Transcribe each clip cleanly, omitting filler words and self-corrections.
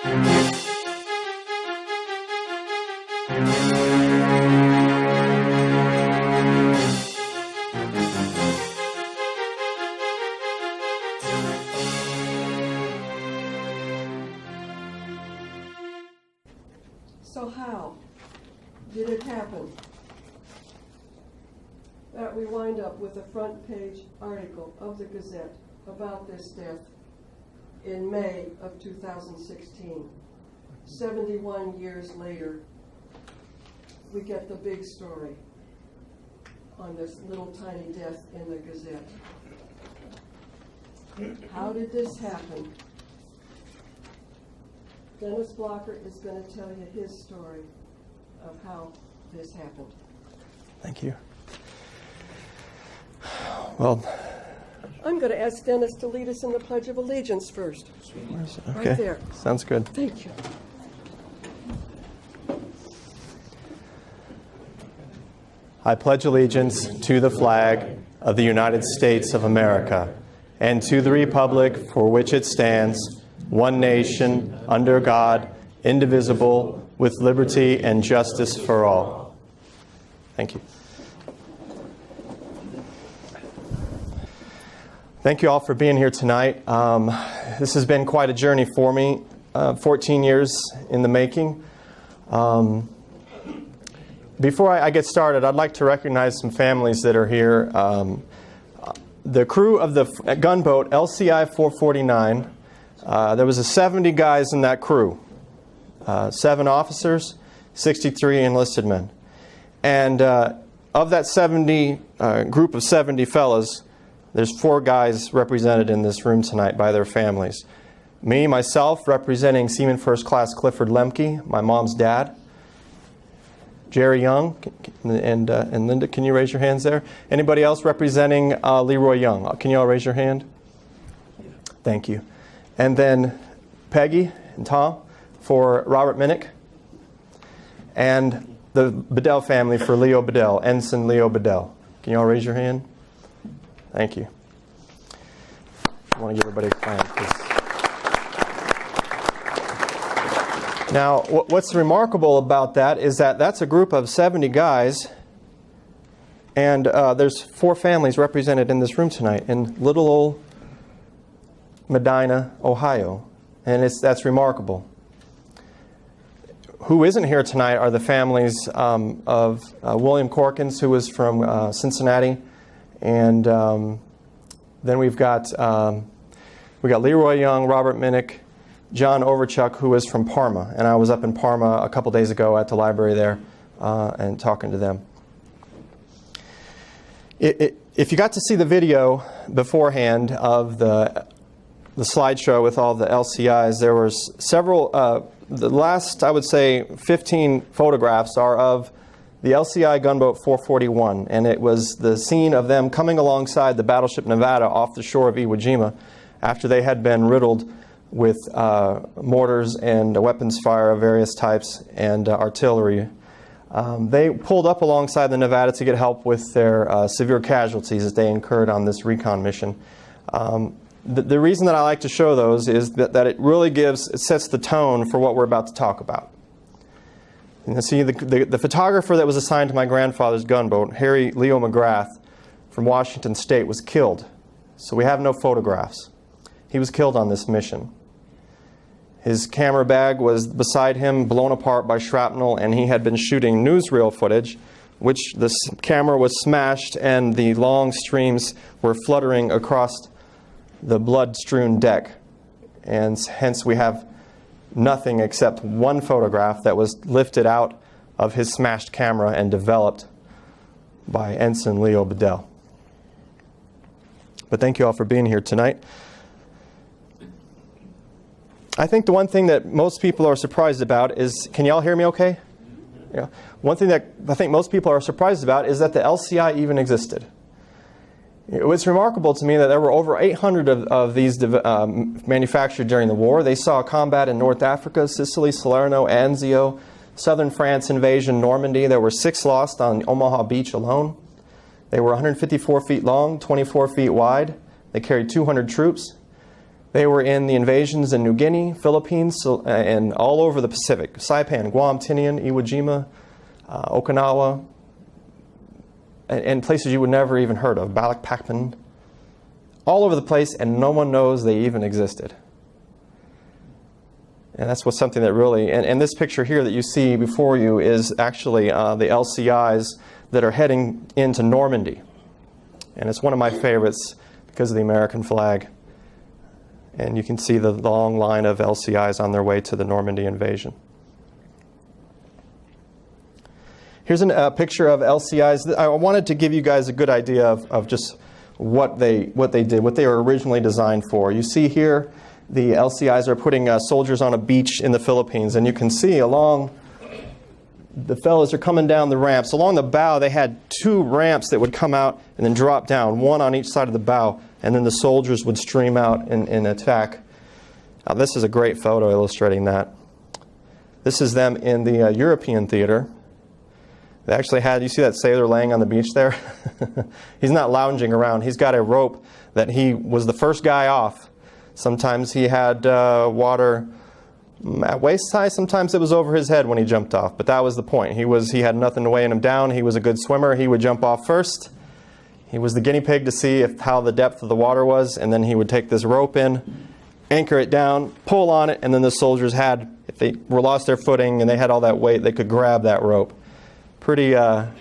So how did it happen that we wind up with a front page article of the Gazette about this death in May of 2016? 71 years later, we get the big story on this little tiny death in the Gazette. How did this happen? Dennis Blocker is going to tell you his story of how this happened. Thank you. Well, I'm going to ask Dennis to lead us in the Pledge of Allegiance first. okay. Right there. Sounds good. Thank you. I pledge allegiance to the flag of the United States of America and to the republic for which it stands, one nation, under God, indivisible, with liberty and justice for all. Thank you. Thank you all for being here tonight. This has been quite a journey for me, 14 years in the making. Before I get started, I'd like to recognize some families that are here. The crew of the gunboat LCI 449, there was 70 guys in that crew, 7 officers, 63 enlisted men. And of that 70 group of 70 fellas, there's 4 guys represented in this room tonight by their families. Me, myself, representing Seaman First Class Clifford Lemke, my mom's dad. Jerry Young, and Linda, can you raise your hands there? Anybody else representing Leroy Young? Can you all raise your hand? Thank you. And then Peggy and Tom for Robert Minnick. And the Bedell family for Leo Bedell, Ensign Leo Bedell. Can you all raise your hand? Thank you. I want to give everybody a clap, please. Now, what's remarkable about that is that that's a group of 70 guys, and there's 4 families represented in this room tonight in little old Medina, Ohio, and that's remarkable. Who isn't here tonight are the families of William Corkins, who was from Cincinnati, and then we got Leroy Young, Robert Minnick, John Overchuck, who is from Parma, and I was up in Parma a couple days ago at the library there and talking to them. If you got to see the video beforehand of the slideshow with all the LCIs, there was several, the last, I would say, 15 photographs are of the LCI gunboat 441, and it was the scene of them coming alongside the battleship Nevada off the shore of Iwo Jima after they had been riddled with mortars and weapons fire of various types and artillery. They pulled up alongside the Nevada to get help with their severe casualties that they incurred on this recon mission. The reason that I like to show those is that it really it sets the tone for what we're about to talk about. And see, the photographer that was assigned to my grandfather's gunboat, Harry Leo McGrath from Washington State, was killed. So we have no photographs. He was killed on this mission. His camera bag was beside him, blown apart by shrapnel, and he had been shooting newsreel footage, which the camera was smashed and the long streams were fluttering across the blood-strewn deck. And hence we have nothing except one photograph that was lifted out of his smashed camera and developed by Ensign Leo Bedell. But thank you all for being here tonight. I think the one thing that most people are surprised about is, can you all hear me okay? Yeah. One thing that I think most people are surprised about is that the LCI even existed. It was remarkable to me that there were over 800 of these manufactured during the war. They saw combat in North Africa, Sicily, Salerno, Anzio, southern France invasion, Normandy. There were 6 lost on Omaha Beach alone. They were 154 feet long, 24 feet wide. They carried 200 troops. They were in the invasions in New Guinea, Philippines, and all over the Pacific. Saipan, Guam, Tinian, Iwo Jima, Okinawa, and places you would never even heard of, Balikpapan. All over the place, and no one knows they even existed. And that's what's something that really, and this picture here that you see before you is actually the LCIs that are heading into Normandy. And it's one of my favorites because of the American flag. And you can see the long line of LCIs on their way to the Normandy invasion. Here's a picture of LCIs. I wanted to give you guys a good idea of just what they did, what they were originally designed for. You see here, the LCIs are putting soldiers on a beach in the Philippines, and you can see along, the fellows are coming down the ramps. Along the bow, they had 2 ramps that would come out and then drop down, one on each side of the bow, and then the soldiers would stream out and attack. This is a great photo illustrating that. This is them in the European theater. They actually had, you see that sailor laying on the beach there? He's not lounging around. He's got a rope that he was the first guy off. Sometimes he had water at waist high. Sometimes it was over his head when he jumped off. But that was the point. He had nothing to weigh him down. He was a good swimmer. He would jump off first. He was the guinea pig to see how the depth of the water was. And then he would take this rope in, anchor it down, pull on it. And then the soldiers had, if they were lost their footing and they had all that weight, they could grab that rope. Took a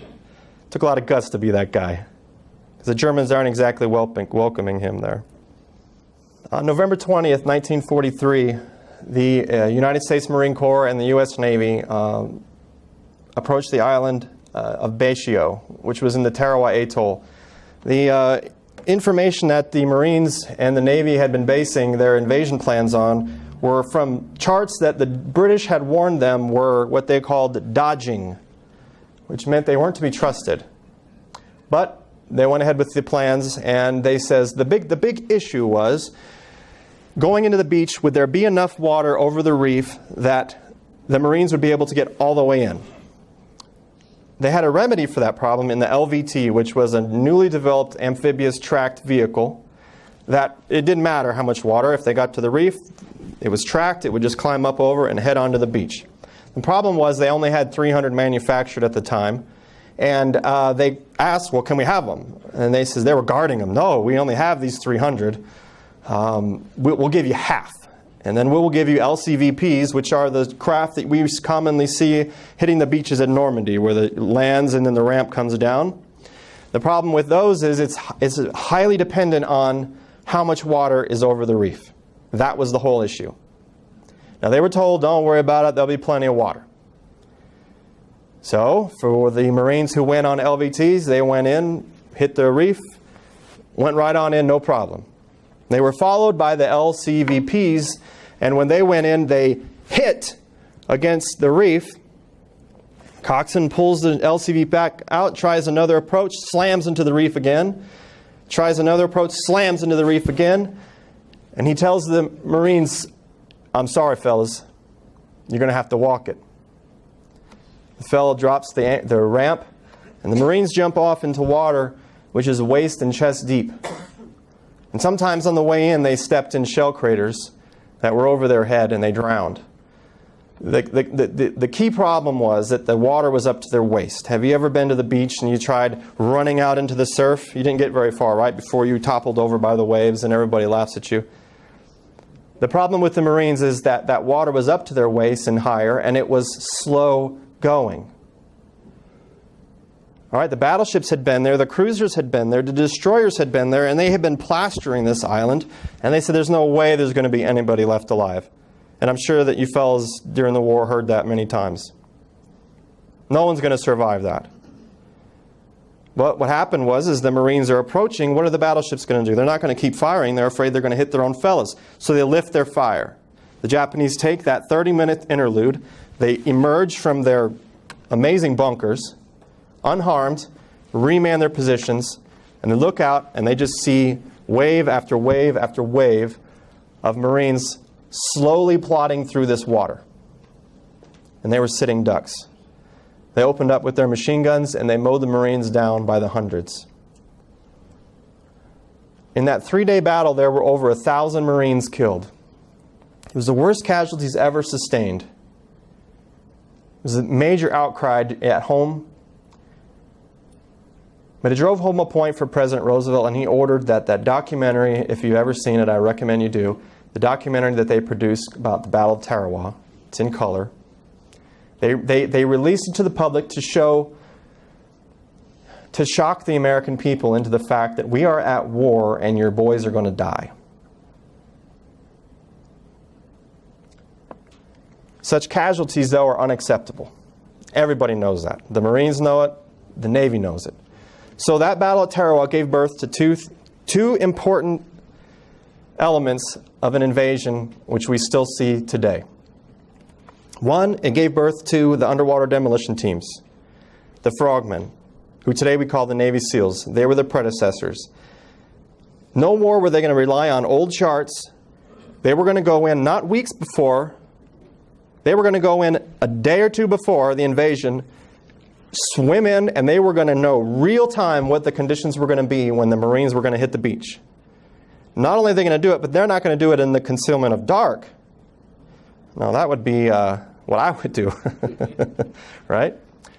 lot of guts to be that guy. Because the Germans aren't exactly welcoming him there. On November 20th, 1943, the United States Marine Corps and the U.S. Navy approached the island of Baishio, which was in the Tarawa Atoll. The information that the Marines and the Navy had been basing their invasion plans on were from charts that the British had warned them were what they called dodging, which meant they weren't to be trusted. But they went ahead with the plans, and they says the big issue was going into the beach, would there be enough water over the reef that the Marines would be able to get all the way in? They had a remedy for that problem in the LVT, which was a newly developed amphibious tracked vehicle that it didn't matter how much water. If they got to the reef, it was tracked. It would just climb up over and head onto the beach. The problem was they only had 300 manufactured at the time. And they asked, well, can we have them? And they said they were guarding them. No, we only have these 300. We'll give you half. And then we'll give you LCVPs, which are the craft that we commonly see hitting the beaches at Normandy, where the lands and then the ramp comes down. The problem with those is it's highly dependent on how much water is over the reef. That was the whole issue. Now they were told, don't worry about it, there'll be plenty of water. So for the Marines who went on LVTs, they went in, hit the reef, went right on in, no problem. They were followed by the LCVPs, and when they went in, they hit against the reef. Coxswain pulls the LCV back out, tries another approach, slams into the reef again. Tries another approach, slams into the reef again. And he tells the Marines, I'm sorry, fellas, you're going to have to walk it. The fellow drops the ramp, and the Marines jump off into water, which is waist and chest deep. And sometimes on the way in, they stepped in shell craters that were over their head, and they drowned. The key problem was that the water was up to their waist. Have you ever been to the beach and you tried running out into the surf? You didn't get very far, right? Before you toppled over by the waves and everybody laughs at you. The problem with the Marines is that that water was up to their waist and higher, and it was slow going. All right, the battleships had been there, the cruisers had been there, the destroyers had been there, and they had been plastering this island. And they said there's no way there's going to be anybody left alive. And I'm sure that you fellas during the war heard that many times. No one's going to survive that. But what happened was the Marines are approaching. What are the battleships going to do? They're not going to keep firing. They're afraid they're going to hit their own fellas. So they lift their fire. The Japanese take that 30-minute interlude. They emerge from their amazing bunkers, unharmed, reman their positions, and they look out and they just see wave after wave after wave of Marines slowly plodding through this water. And they were sitting ducks. They opened up with their machine guns and they mowed the Marines down by the hundreds. In that 3-day battle, there were over 1,000 Marines killed. It was the worst casualties ever sustained. It was a major outcry at home. But it drove home a point for President Roosevelt, and he ordered that documentary, if you've ever seen it, I recommend you do, the documentary that they produced about the Battle of Tarawa. It's in color. They released it to the public to shock the American people into the fact that we are at war and your boys are going to die. Such casualties, though, are unacceptable. Everybody knows that. The Marines know it. The Navy knows it. So that Battle of Tarawa gave birth to two important elements of an invasion which we still see today. One, it gave birth to the underwater demolition teams, the frogmen, who today we call the Navy SEALs. They were the predecessors. No more were they going to rely on old charts. They were going to go in not weeks before. They were going to go in a day or two before the invasion, swim in, and they were going to know real time what the conditions were going to be when the Marines were going to hit the beach. Not only are they going to do it, but they're not going to do it in the concealment of dark. Now, that would be what I would do, right?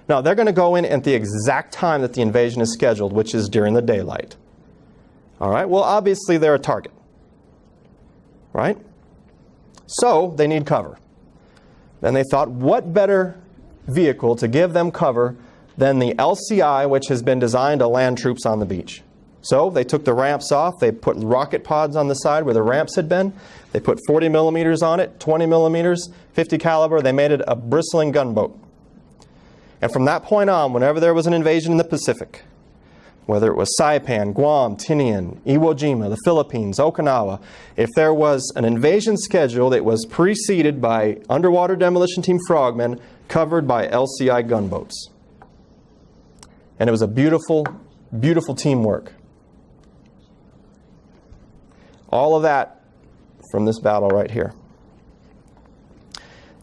No, they're going to go in at the exact time that the invasion is scheduled, which is during the daylight. All right? Well, obviously, they're a target, right? So, they need cover. Then they thought, what better vehicle to give them cover than the LCI, which has been designed to land troops on the beach. So they took the ramps off. They put rocket pods on the side where the ramps had been. They put 40 millimeters on it, 20 millimeters, 50 caliber. They made it a bristling gunboat. And from that point on, whenever there was an invasion in the Pacific, whether it was Saipan, Guam, Tinian, Iwo Jima, the Philippines, Okinawa, if there was an invasion scheduled, it was preceded by underwater demolition team frogmen covered by LCI gunboats. And it was a beautiful, beautiful teamwork. All of that from this battle right here.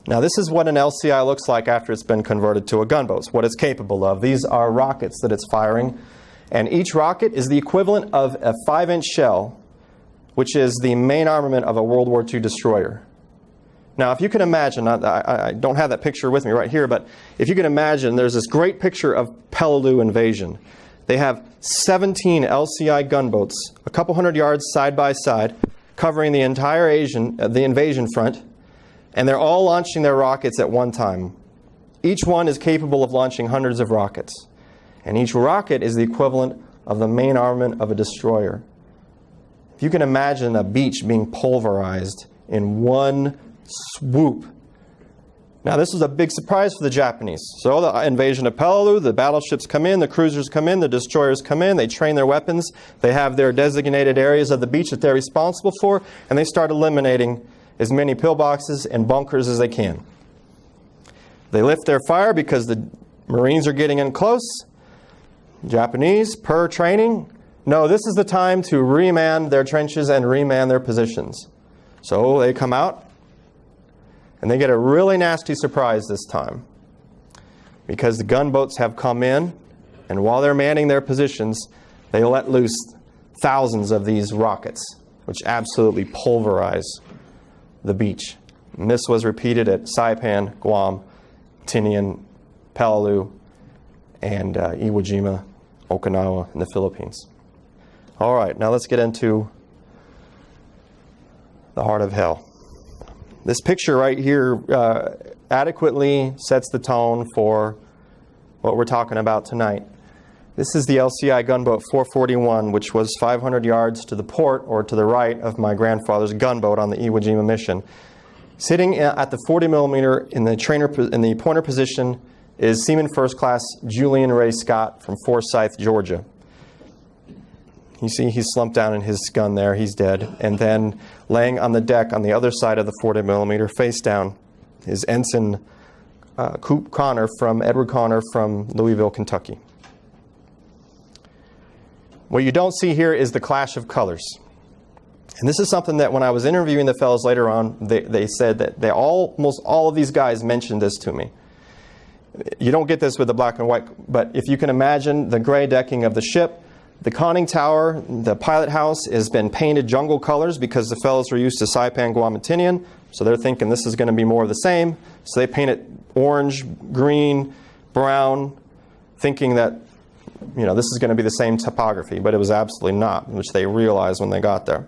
Now, this is what an LCI looks like after it's been converted to a gunboat. It's what it's capable of. These are rockets that it's firing. And each rocket is the equivalent of a 5-inch shell, which is the main armament of a World War II destroyer. Now, if you can imagine, I don't have that picture with me right here, but if you can imagine, there's this great picture of Peleliu invasion. They have 17 LCI gunboats, a couple hundred yards side by side, covering the entire the invasion front, and they're all launching their rockets at one time. Each one is capable of launching hundreds of rockets, and each rocket is the equivalent of the main armament of a destroyer. If you can imagine a beach being pulverized in one swoop. Now, this was a big surprise for the Japanese. So the invasion of Peleliu, the battleships come in, the cruisers come in, the destroyers come in, they train their weapons, they have their designated areas of the beach that they're responsible for, and they start eliminating as many pillboxes and bunkers as they can. They lift their fire because the Marines are getting in close. Japanese, per training, no, this is the time to reman their trenches and reman their positions. So they come out, and they get a really nasty surprise this time, because the gunboats have come in, and while they're manning their positions, they let loose thousands of these rockets, which absolutely pulverize the beach. And this was repeated at Saipan, Guam, Tinian, Peleliu, and Iwo Jima, Okinawa, and the Philippines. All right, now let's get into the heart of hell. This picture right here adequately sets the tone for what we're talking about tonight. This is the LCI gunboat 441, which was 500 yards to the port or to the right of my grandfather's gunboat on the Iwo Jima mission. Sitting at the 40 millimeter in the pointer position is Seaman First Class Julian Ray Scott from Forsyth, Georgia. You see he's slumped down in his gun there, he's dead. And then laying on the deck on the other side of the 40 millimeter, face down, is Ensign Edward Connor from Louisville, Kentucky. What you don't see here is the clash of colors. And this is something that when I was interviewing the fellows later on, they said that almost all of these guys mentioned this to me. You don't get this with the black and white, but if you can imagine the gray decking of the ship, The conning tower, the pilot house, has been painted jungle colors because the fellows were used to Saipan Guamatinian, so they're thinking this is going to be more of the same. So they paint it orange, green, brown, thinking that this is going to be the same topography, but it was absolutely not, which they realized when they got there.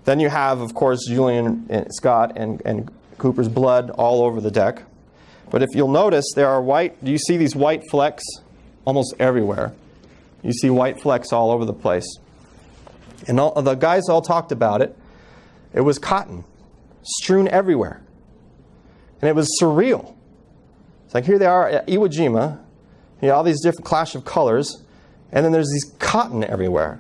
Then you have, of course, Julian and Scott and Cooper's blood all over the deck. But if you'll notice, there are white, do you see these white flecks almost everywhere? You see white flecks all over the place. And the guys all talked about it. It was cotton strewn everywhere. And it was surreal. It's like here they are at Iwo Jima, all these different clash of colors, and then there's these cotton everywhere.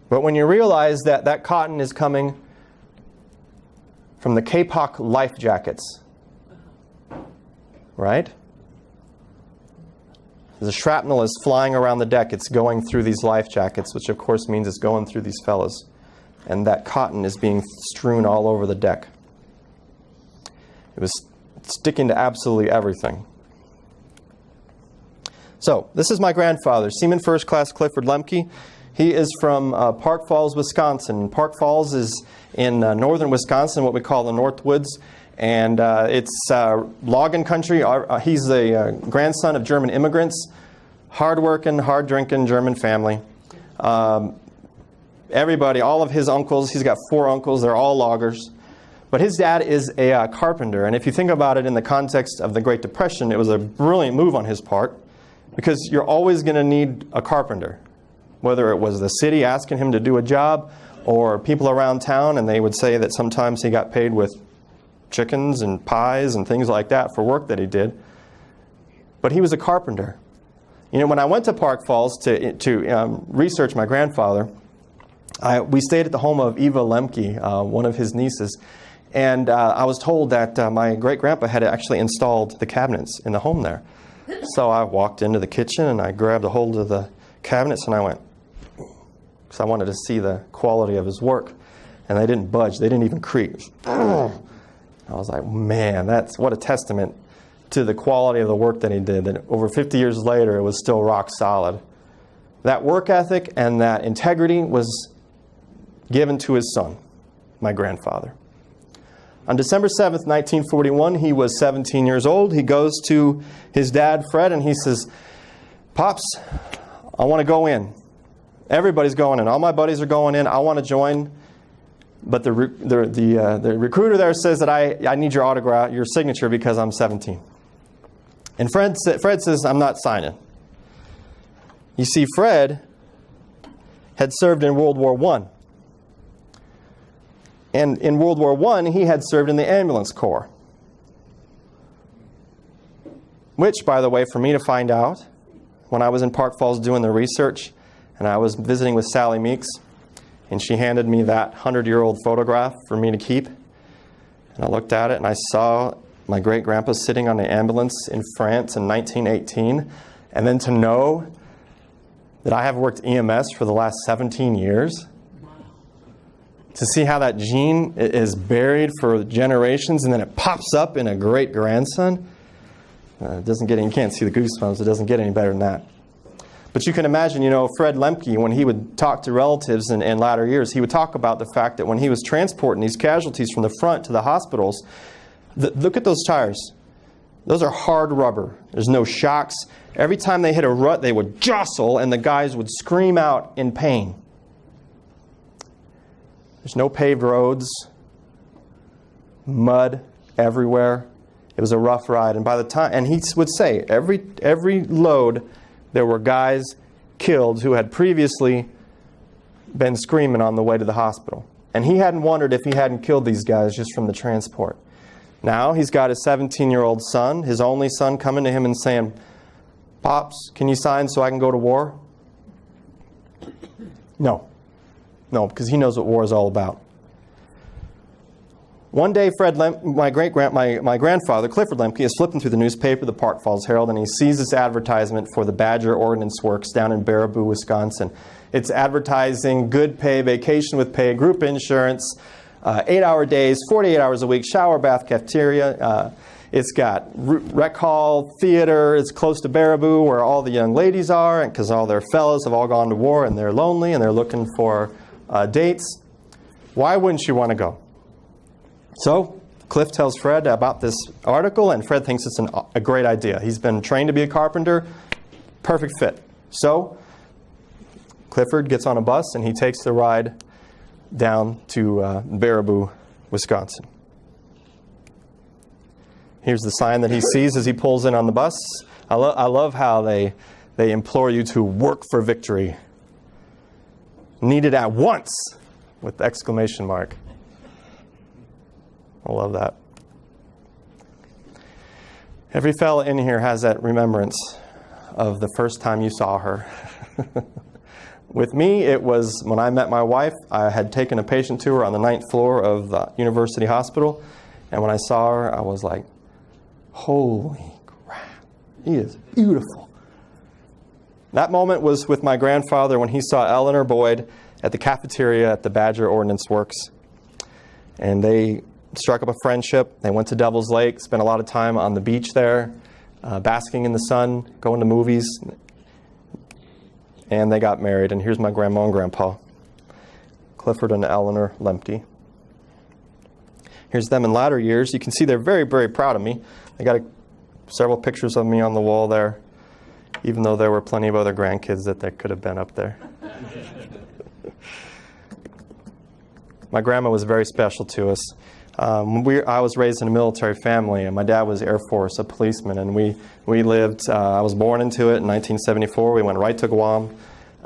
But when you realize that that cotton is coming from the Kapok life jackets, right? The shrapnel is flying around the deck. It's going through these life jackets, which of course means it's going through these fellas. And that cotton is being strewn all over the deck. It was sticking to absolutely everything. So, this is my grandfather, Seaman First Class Clifford Lemke. He is from Park Falls, Wisconsin. Park Falls is in northern Wisconsin, what we call the Northwoods. And it's logging country. He's the grandson of German immigrants. Hard-working, hard-drinking German family. Everybody, all of his uncles, he's got 4 uncles, they're all loggers. But his dad is a carpenter. And if you think about it in the context of the Great Depression, it was a brilliant move on his part. Because you're always going to need a carpenter. Whether it was the city asking him to do a job, or people around town, and they would say that sometimes he got paid with chickens and pies and things like that for work that he did. But he was a carpenter. When I went to Park Falls to research my grandfather, we stayed at the home of Eva Lemke, one of his nieces, and I was told that my great-grandpa had actually installed the cabinets in the home there. So I walked into the kitchen and I grabbed a hold of the cabinets and I went, because I wanted to see the quality of his work. And they didn't budge. They didn't even creak. I was like, man, that's what a testament to the quality of the work that he did. That over 50 years later, it was still rock solid. That work ethic and that integrity was given to his son, my grandfather. On December 7th, 1941, he was 17 years old. He goes to his dad, Fred, and he says, Pops, I want to go in. Everybody's going in. All my buddies are going in. I want to join. But the recruiter there says that I need your autograph, your signature, because I'm 17. And Fred says, I'm not signing. You see, Fred had served in World War I. And in World War I, he had served in the ambulance corps. Which, by the way, for me to find out, when I was in Park Falls doing the research, and I was visiting with Sally Meeks, and she handed me that 100-year-old photograph for me to keep. And I looked at it, and I saw my great-grandpa sitting on an ambulance in France in 1918. And then to know that I have worked EMS for the last 17 years, to see how that gene is buried for generations and then it pops up in a great-grandson, it doesn't get any, you can't see the goosebumps, it doesn't get any better than that. But you can imagine, Fred Lemke, when he would talk to relatives in latter years, he would talk about the fact that when he was transporting these casualties from the front to the hospitals, look at those tires. Those are hard rubber. There's no shocks. Every time they hit a rut, they would jostle and the guys would scream out in pain. There's no paved roads, mud everywhere. It was a rough ride. And by the time, and he would say, every load, there were guys killed who had previously been screaming on the way to the hospital. And he hadn't wondered if he hadn't killed these guys just from the transport. Now he's got his 17-year-old son, his only son, coming to him and saying, Pops, can you sign so I can go to war? No. No, because he knows what war is all about. One day, my grandfather, Clifford Lemke, is flipping through the newspaper, the Park Falls Herald, and he sees this advertisement for the Badger Ordnance Works down in Baraboo, Wisconsin. It's advertising good pay, vacation with pay, group insurance, 8-hour days, 48 hours a week, shower, bath, cafeteria. It's got rec hall, theater. It's close to Baraboo, where all the young ladies are, and because all their fellas have all gone to war and they're lonely and they're looking for dates. Why wouldn't you want to go? So Cliff tells Fred about this article, and Fred thinks it's a great idea. He's been trained to be a carpenter. Perfect fit. So Clifford gets on a bus and he takes the ride down to Baraboo, Wisconsin. Here's the sign that he sees as he pulls in on the bus. I love how they implore you to work for victory. Needed at once, with exclamation mark. I love that. Every fella in here has that remembrance of the first time you saw her. With me, it was when I met my wife. I had taken a patient to her on the 9th floor of the University Hospital. And when I saw her, I was like, holy crap, he is beautiful. That moment was with my grandfather when he saw Eleanor Boyd at the cafeteria at the Badger Ordnance Works. And they struck up a friendship. They went to Devil's Lake, spent a lot of time on the beach there, basking in the sun, going to movies. And they got married. And here's my grandma and grandpa, Clifford and Eleanor Lemke. Here's them in latter years. You can see they're very, very proud of me. They got several pictures of me on the wall there, even though there were plenty of other grandkids that could have been up there. My grandma was very special to us. I was raised in a military family, and my dad was Air Force, a policeman, and we lived, I was born into it in 1974. We went right to Guam.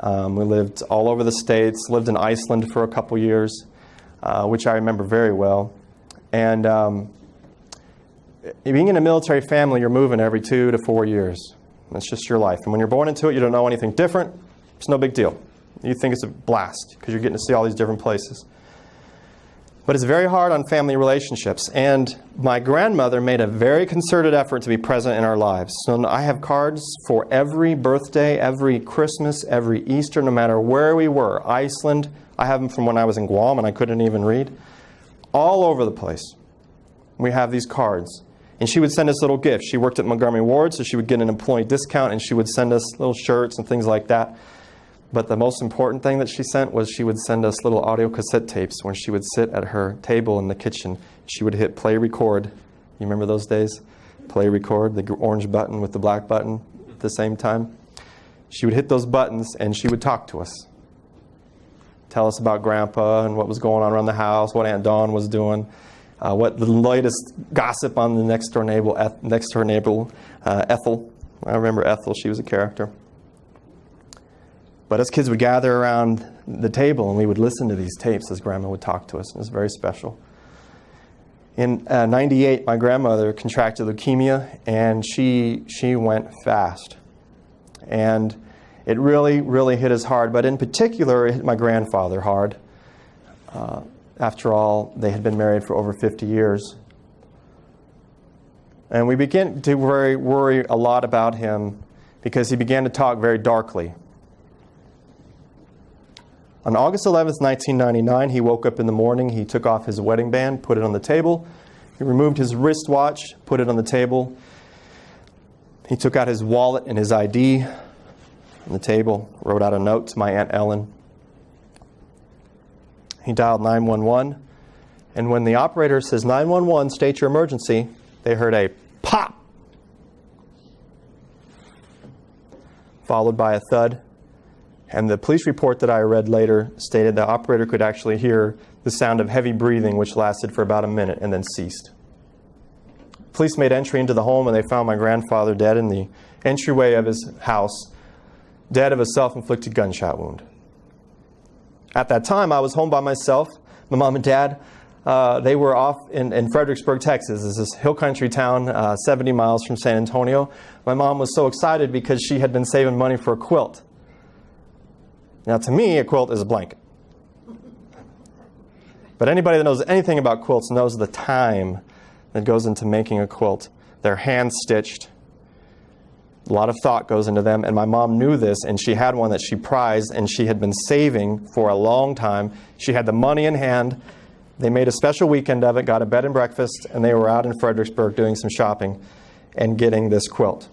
We lived all over the States, lived in Iceland for a couple years, which I remember very well. And being in a military family, you're moving every 2 to 4 years. That's just your life. And when you're born into it, you don't know anything different. It's no big deal. You think it's a blast because you're getting to see all these different places. But it's very hard on family relationships. And my grandmother made a very concerted effort to be present in our lives. So I have cards for every birthday, every Christmas, every Easter, no matter where we were. Iceland, I have them from when I was in Guam and I couldn't even read. All over the place. We have these cards. And she would send us little gifts. She worked at Montgomery Ward, so she would get an employee discount, and she would send us little shirts and things like that. But the most important thing that she sent was she would send us little audio cassette tapes when she would sit at her table in the kitchen. She would hit play record. You remember those days? Play record, the orange button with the black button at the same time. She would hit those buttons and she would talk to us. Tell us about Grandpa and what was going on around the house, what Aunt Dawn was doing, what the latest gossip on the next door neighbor, Ethel. I remember Ethel, she was a character. But us kids would gather around the table and we would listen to these tapes as Grandma would talk to us. It was very special. In 98, my grandmother contracted leukemia and she went fast. And it really, really hit us hard. But in particular, it hit my grandfather hard. After all, they had been married for over 50 years. And we began to worry a lot about him because he began to talk very darkly. On August 11th, 1999, he woke up in the morning. He took off his wedding band, put it on the table. He removed his wristwatch, put it on the table. He took out his wallet and his ID on the table, wrote out a note to my Aunt Ellen. He dialed 911, and when the operator says, 911, state your emergency, they heard a pop, followed by a thud. And the police report that I read later stated the operator could actually hear the sound of heavy breathing, which lasted for about a minute and then ceased. Police made entry into the home and they found my grandfather dead in the entryway of his house, dead of a self-inflicted gunshot wound. At that time, I was home by myself. My mom and dad, they were off in Fredericksburg, Texas. This is a hill country town, 70 miles from San Antonio. My mom was so excited because she had been saving money for a quilt. Now, to me, a quilt is a blanket. But anybody that knows anything about quilts knows the time that goes into making a quilt. They're hand-stitched. A lot of thought goes into them, and my mom knew this, and she had one that she prized, and she had been saving for a long time. She had the money in hand. They made a special weekend of it, got a bed and breakfast, and they were out in Fredericksburg doing some shopping and getting this quilt.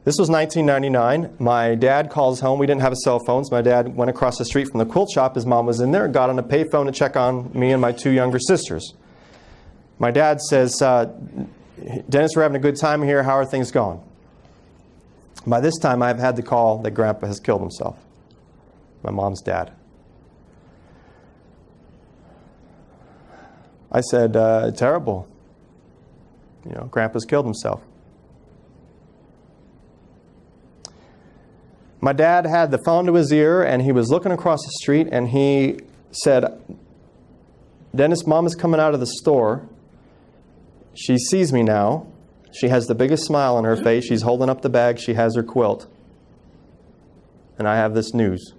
This was 1999. My dad calls home. We didn't have cell phones. My dad went across the street from the quilt shop. His mom was in there, got on a payphone to check on me and my two younger sisters. My dad says, Dennis, we're having a good time here. How are things going? By this time, I've had the call that Grandpa has killed himself. My mom's dad. I said, terrible. Grandpa's killed himself. My dad had the phone to his ear, and he was looking across the street, and he said, Dennis, Mom is coming out of the store. She sees me now. She has the biggest smile on her face. She's holding up the bag. She has her quilt. And I have this news.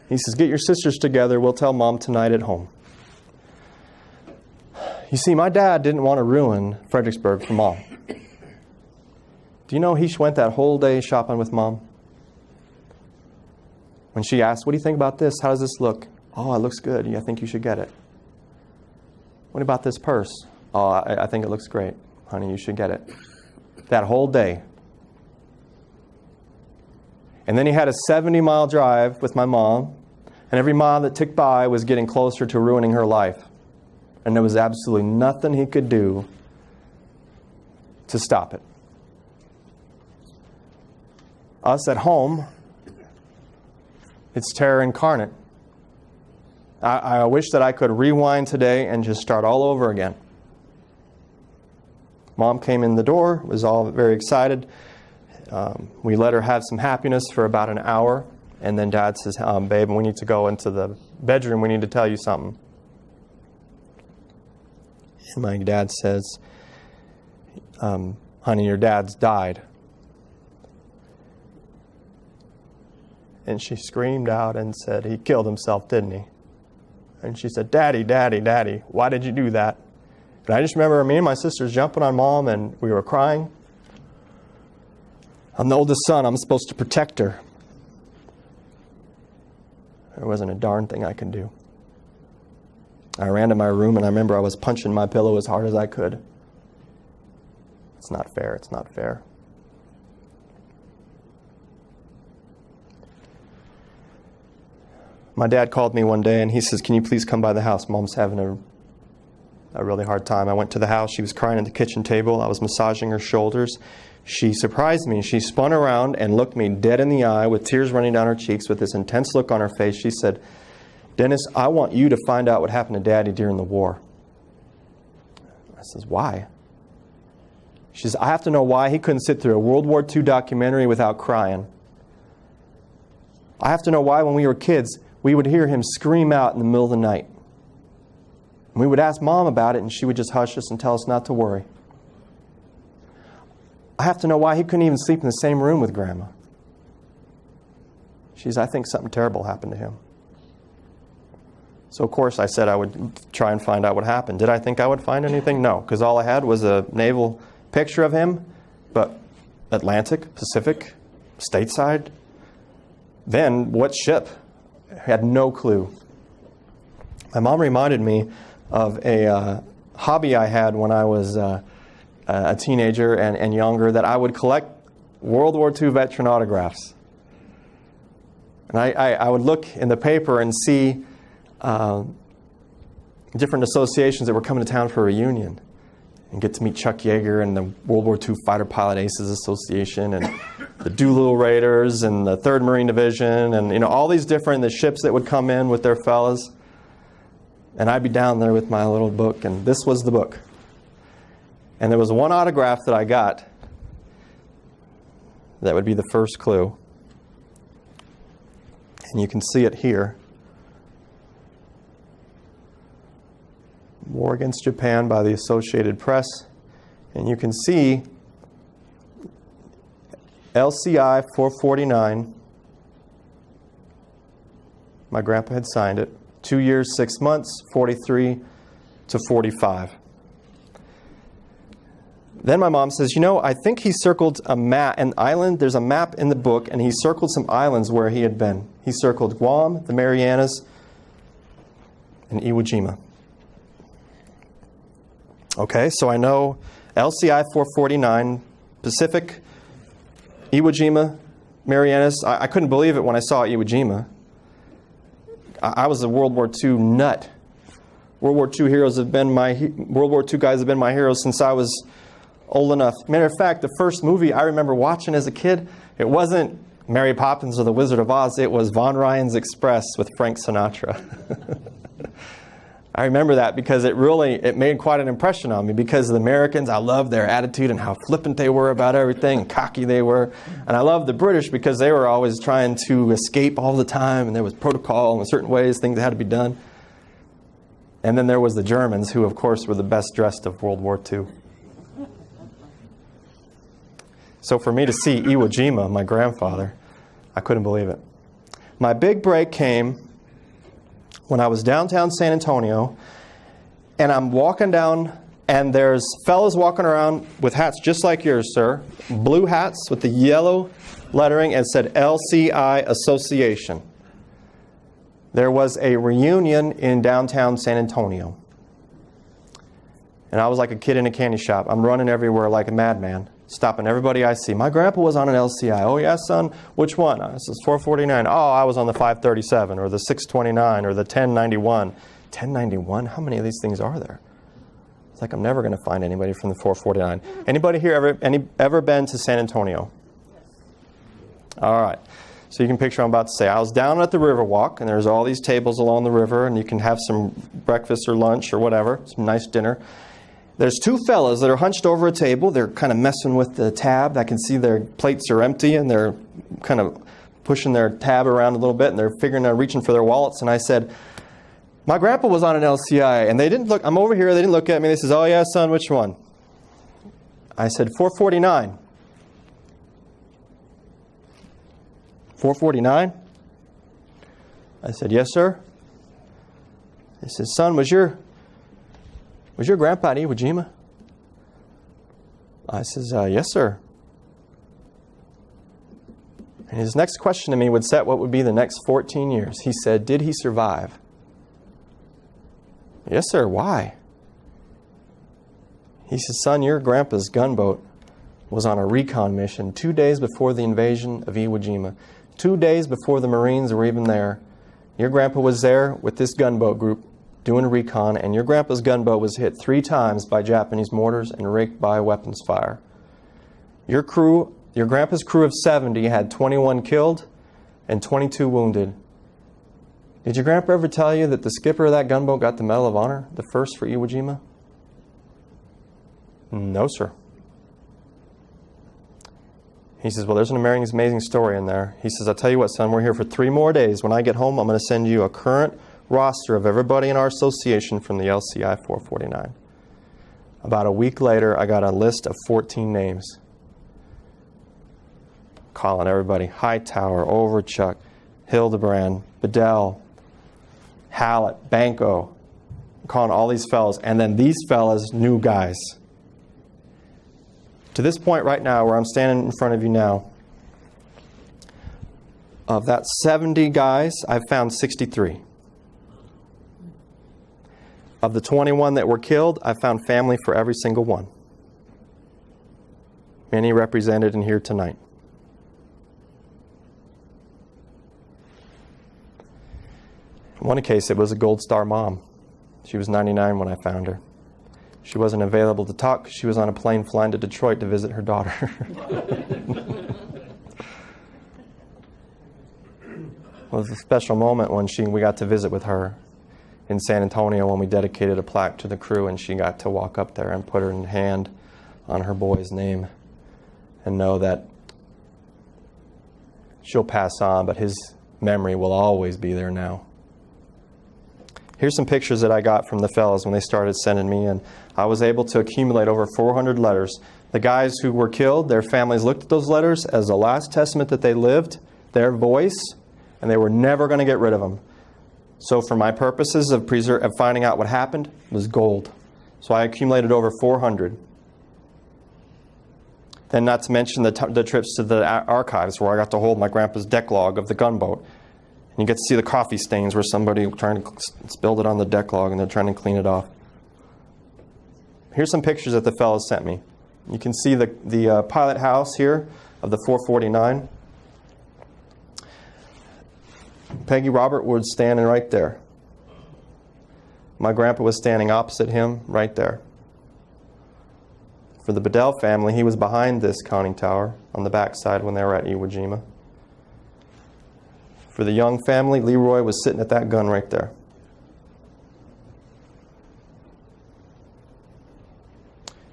He says, get your sisters together. We'll tell Mom tonight at home. You see, my dad didn't want to ruin Fredericksburg for Mom. Do you know he went that whole day shopping with Mom? When she asked, what do you think about this? How does this look? Oh, it looks good. I think you should get it. What about this purse? Oh, I think it looks great. Honey, you should get it. That whole day. And then he had a 70-mile drive with my mom, and every mile that ticked by was getting closer to ruining her life. And there was absolutely nothing he could do to stop it. Us at home, it's terror incarnate. I wish that I could rewind today and just start all over again. Mom came in the door, was all very excited. We let her have some happiness for about an hour, and then Dad says, babe, we need to go into the bedroom. We need to tell you something. And my dad says, honey, your dad's died. And she screamed out and said, he killed himself, didn't he? And she said, Daddy, Daddy, Daddy, why did you do that? And I just remember me and my sisters jumping on Mom, and we were crying. I'm the oldest son. I'm supposed to protect her. There wasn't a darn thing I could do. I ran to my room, and I remember I was punching my pillow as hard as I could. It's not fair. It's not fair. My dad called me one day, and he says, can you please come by the house? Mom's having a really hard time. I went to the house. She was crying at the kitchen table. I was massaging her shoulders. She surprised me. She spun around and looked me dead in the eye with tears running down her cheeks with this intense look on her face. She said, Dennis, I want you to find out what happened to Daddy during the war. I says, why? She says, I have to know why he couldn't sit through a World War II documentary without crying. I have to know why when we were kids, we would hear him scream out in the middle of the night. And we would ask Mom about it, and she would just hush us and tell us not to worry. I have to know why he couldn't even sleep in the same room with Grandma. She says, I think something terrible happened to him. So, of course, I said I would try and find out what happened. Did I think I would find anything? No, because all I had was a naval picture of him, but Atlantic, Pacific, stateside. Then, what ship? I had no clue. My mom reminded me of a hobby I had when I was a teenager and younger, that I would collect World War II veteran autographs. And I would look in the paper and see different associations that were coming to town for a reunion, and get to meet Chuck Yeager and the World War II Fighter Pilot Aces Association, and the Doolittle Raiders and the 3rd Marine Division, and all these different ships that would come in with their fellas. And I'd be down there with my little book, and this was the book. And there was one autograph that I got that would be the first clue. And you can see it here. War Against Japan by the Associated Press. And you can see LCI 449. My grandpa had signed it. 2 years, 6 months, 43 to 45. Then my mom says, I think he circled an island. There's a map in the book, and he circled some islands where he had been. He circled Guam, the Marianas, and Iwo Jima. Okay, so I know LCI 449, Pacific, Iwo Jima, Marianas. I couldn't believe it when I saw Iwo Jima. I was a World War II nut. World War II guys have been my heroes since I was old enough. Matter of fact, the first movie I remember watching as a kid, it wasn't Mary Poppins or the Wizard of Oz. It was Von Ryan's Express with Frank Sinatra. I remember that because it made quite an impression on me, because the Americans, I loved their attitude and how flippant they were about everything and cocky they were. And I loved the British because they were always trying to escape all the time, and there was protocol and certain ways things had to be done. And then there was the Germans, who of course were the best dressed of World War II. So for me to see Iwo Jima, my grandfather, I couldn't believe it. My big break came when I was downtown San Antonio, and I'm walking down, and there's fellas walking around with hats just like yours, sir. Blue hats with the yellow lettering, and said LCI Association. There was a reunion in downtown San Antonio. And I was like a kid in a candy shop. I'm running everywhere like a madman, stopping everybody I see. My grandpa was on an LCI. Oh, yeah, son? Which one? I says 449. Oh, I was on the 537 or the 629 or the 1091. 1091? How many of these things are there? It's like I'm never going to find anybody from the 449. Anybody here ever been to San Antonio? All right. So you can picture what I'm about to say. I was down at the Riverwalk, and there's all these tables along the river, and you can have some breakfast or lunch or whatever, some nice dinner. There's two fellas that are hunched over a table. They're kind of messing with the tab. I can see their plates are empty, and they're kind of pushing their tab around a little bit, and they're reaching for their wallets. And I said, my grandpa was on an LCI, and they didn't look. I'm over here. They didn't look at me. They says, oh, yeah, son, which one? I said, 449. 449? I said, yes, sir. He said, son, was your grandpa at Iwo Jima? I says, yes, sir. And his next question to me would set what would be the next 14 years. He said, did he survive? Yes, sir. Why? He said, son, your grandpa's gunboat was on a recon mission 2 days before the invasion of Iwo Jima. 2 days before the Marines were even there. Your grandpa was there with this gunboat group doing a recon, and your grandpa's gunboat was hit 3 times by Japanese mortars and raked by weapons fire. Your grandpa's crew of 70 had 21 killed and 22 wounded. Did your grandpa ever tell you that the skipper of that gunboat got the Medal of Honor, the first for Iwo Jima? No, sir. He says, well, there's an amazing story in there. He says, I'll tell you what, son, we're here for 3 more days. When I get home, I'm going to send you a current roster of everybody in our association from the LCI 449. About a week later, I got a list of 14 names. Calling everybody: Hightower, Overchuck, Hildebrand, Bedell, Hallett, Banco. I'm calling all these fellas. And then these fellas, new guys. To this point right now, where I'm standing in front of you now, of that 70 guys, I've found 63. Of the 21 that were killed, I found family for every single one. Many represented in here tonight. In one case, it was a Gold Star mom. She was 99 when I found her. She wasn't available to talk because she was on a plane flying to Detroit to visit her daughter. It was a special moment when we got to visit with her in San Antonio when we dedicated a plaque to the crew, and she got to walk up there and put her hand on her boy's name and know that she'll pass on, but his memory will always be there now. Here's some pictures that I got from the fellows when they started sending me in. I was able to accumulate over 400 letters. The guys who were killed, their families looked at those letters as the last testament that they lived, their voice, and they were never going to get rid of them. So for my purposes of finding out what happened, it was gold. So I accumulated over 400. Then not to mention the trips to the archives where I got to hold my grandpa's deck log of the gunboat. And you get to see the coffee stains where somebody trying to spilled it on the deck log and they're trying to clean it off. Here's some pictures that the fellows sent me. You can see the pilot house here of the 449. Peggy Robert was standing right there. My grandpa was standing opposite him right there. For the Bedell family, he was behind this conning tower on the backside when they were at Iwo Jima. For the Young family, Leroy was sitting at that gun right there.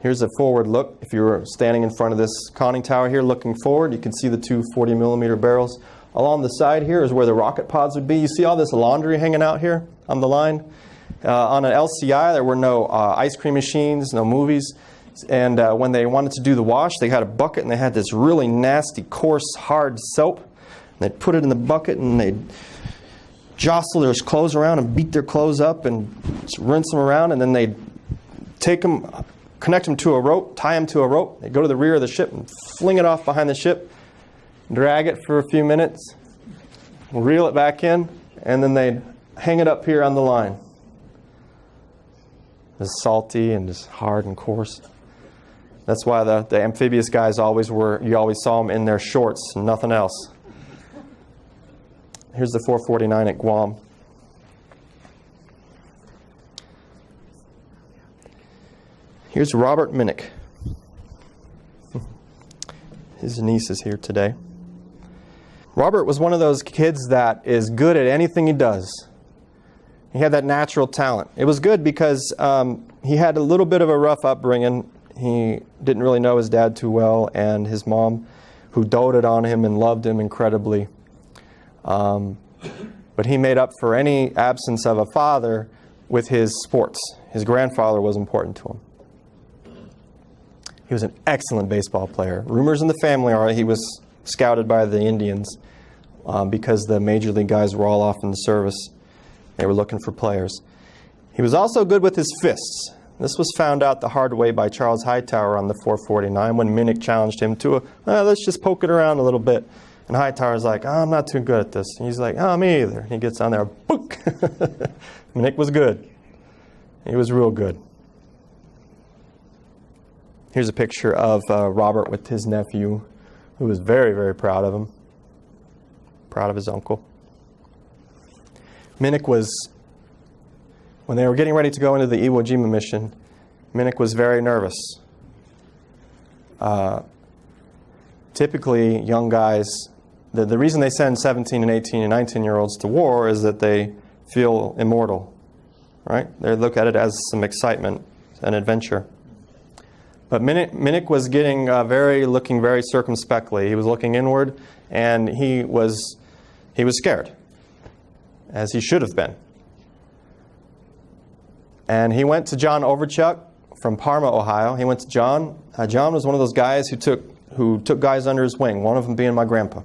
Here's a forward look. If you were standing in front of this conning tower here looking forward, you can see the two 40-millimeter barrels. Along the side here is where the rocket pods would be. You see all this laundry hanging out here on the line? On an LCI, there were no ice cream machines, no movies. And when they wanted to do the wash, they had a bucket and they had this really nasty, coarse, hard soap. And they'd put it in the bucket and they'd jostle their clothes around and beat their clothes up and rinse them around. And then they'd take them, connect them to a rope, tie them to a rope. They'd go to the rear of the ship and fling it off behind the ship, drag it for a few minutes, reel it back in, and then they'd hang it up here on the line. It's salty and just hard and coarse. That's why the amphibious guys always were, you always saw them in their shorts and nothing else. Here's the 449 at Guam. Here's Robert Minnick. His niece is here today. Robert was one of those kids that is good at anything he does. He had that natural talent. It was good because he had a little bit of a rough upbringing. He didn't really know his dad too well, and his mom, who doted on him and loved him incredibly. But he made up for any absence of a father with his sports. His grandfather was important to him. He was an excellent baseball player. Rumors in the family are he was scouted by the Indians because the major league guys were all off in the service. They were looking for players. He was also good with his fists. This was found out the hard way by Charles Hightower on the 449 when Minnick challenged him to let's just poke it around a little bit. And Hightower's like, I'm not too good at this. And he's like, me either. And he gets on there, book. Minnick was good. He was real good. Here's a picture of Robert with his nephew, who was very, very proud of him. Proud of his uncle. Minnick was, when they were getting ready to go into the Iwo Jima mission, Minnick was very nervous. Typically, young guys, the reason they send 17 and 18 and 19-year-olds to war is that they feel immortal, right? They look at it as some excitement, an adventure. But Minnick was getting looking very circumspectly. He was looking inward, and he was scared, as he should have been. And he went to John Overchuck from Parma, Ohio. He went to John. John was one of those guys who took guys under his wing, one of them being my grandpa.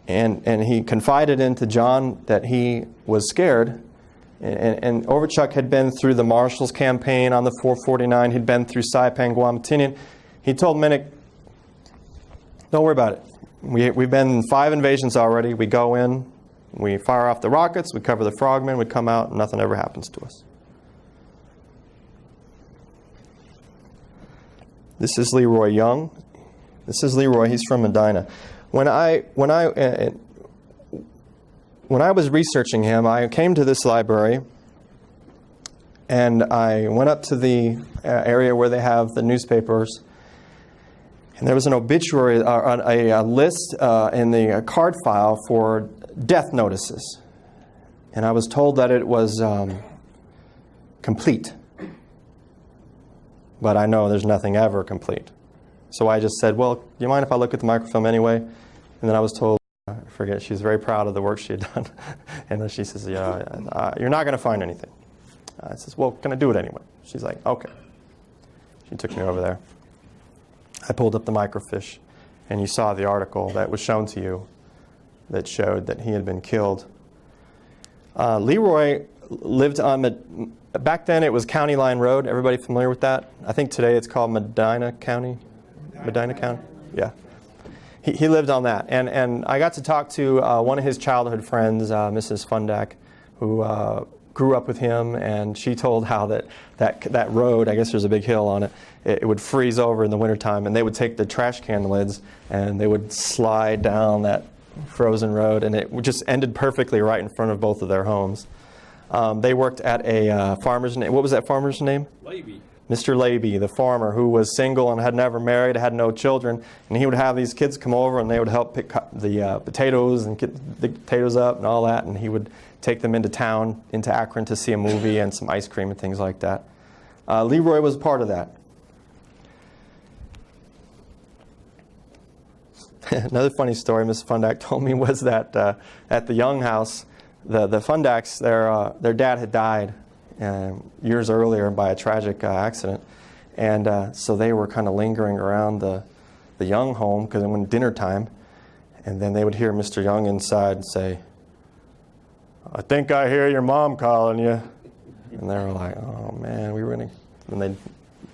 And he confided into John that he was scared. And Overchuck had been through the Marshall's campaign on the 449. He'd been through Saipan, Guam, Tinian. He told Minnick, don't worry about it. We've been in 5 invasions already. We go in, we fire off the rockets, we cover the frogmen, we come out, and nothing ever happens to us. This is Leroy Young. This is Leroy. He's from Medina. When I was researching him, I came to this library, and I went up to the area where they have the newspapers, and there was an obituary, a list in the card file for death notices. And I was told that it was complete. But I know there's nothing ever complete. So I just said, well, do you mind if I look at the microfilm anyway? And then I was told, I forget, she's very proud of the work she had done. And then she says, yeah, you're not going to find anything. I says, well, can I do it anyway? She's like, okay. She took me over there. I pulled up the microfiche, and you saw the article that was shown to you that showed that he had been killed. Leroy lived on Back then it was County Line Road. Everybody familiar with that? I think today it's called Medina County. Medina County? Yeah. He lived on that. And I got to talk to one of his childhood friends, Mrs. Fundak, who grew up with him, and she told how that road, I guess there's a big hill on it, it would freeze over in the wintertime, and they would take the trash can lids and they would slide down that frozen road, and it just ended perfectly right in front of both of their homes. They worked at a farmer's name. What was that farmer's name? Levy. Mr. Levy, the farmer who was single and had never married, had no children, and he would have these kids come over and they would help pick the potatoes and get the potatoes up and all that, and he would take them into town, into Akron, to see a movie and some ice cream and things like that. Leroy was part of that. Another funny story Ms. Fundak told me was that at the Young house, the Fundaks, their dad had died years earlier by a tragic accident, and so they were kind of lingering around the Young home because it went dinner time, and then they would hear Mr. Young inside say, "I think I hear your mom calling you," and they were like, "Oh man, we were gonna," and they'd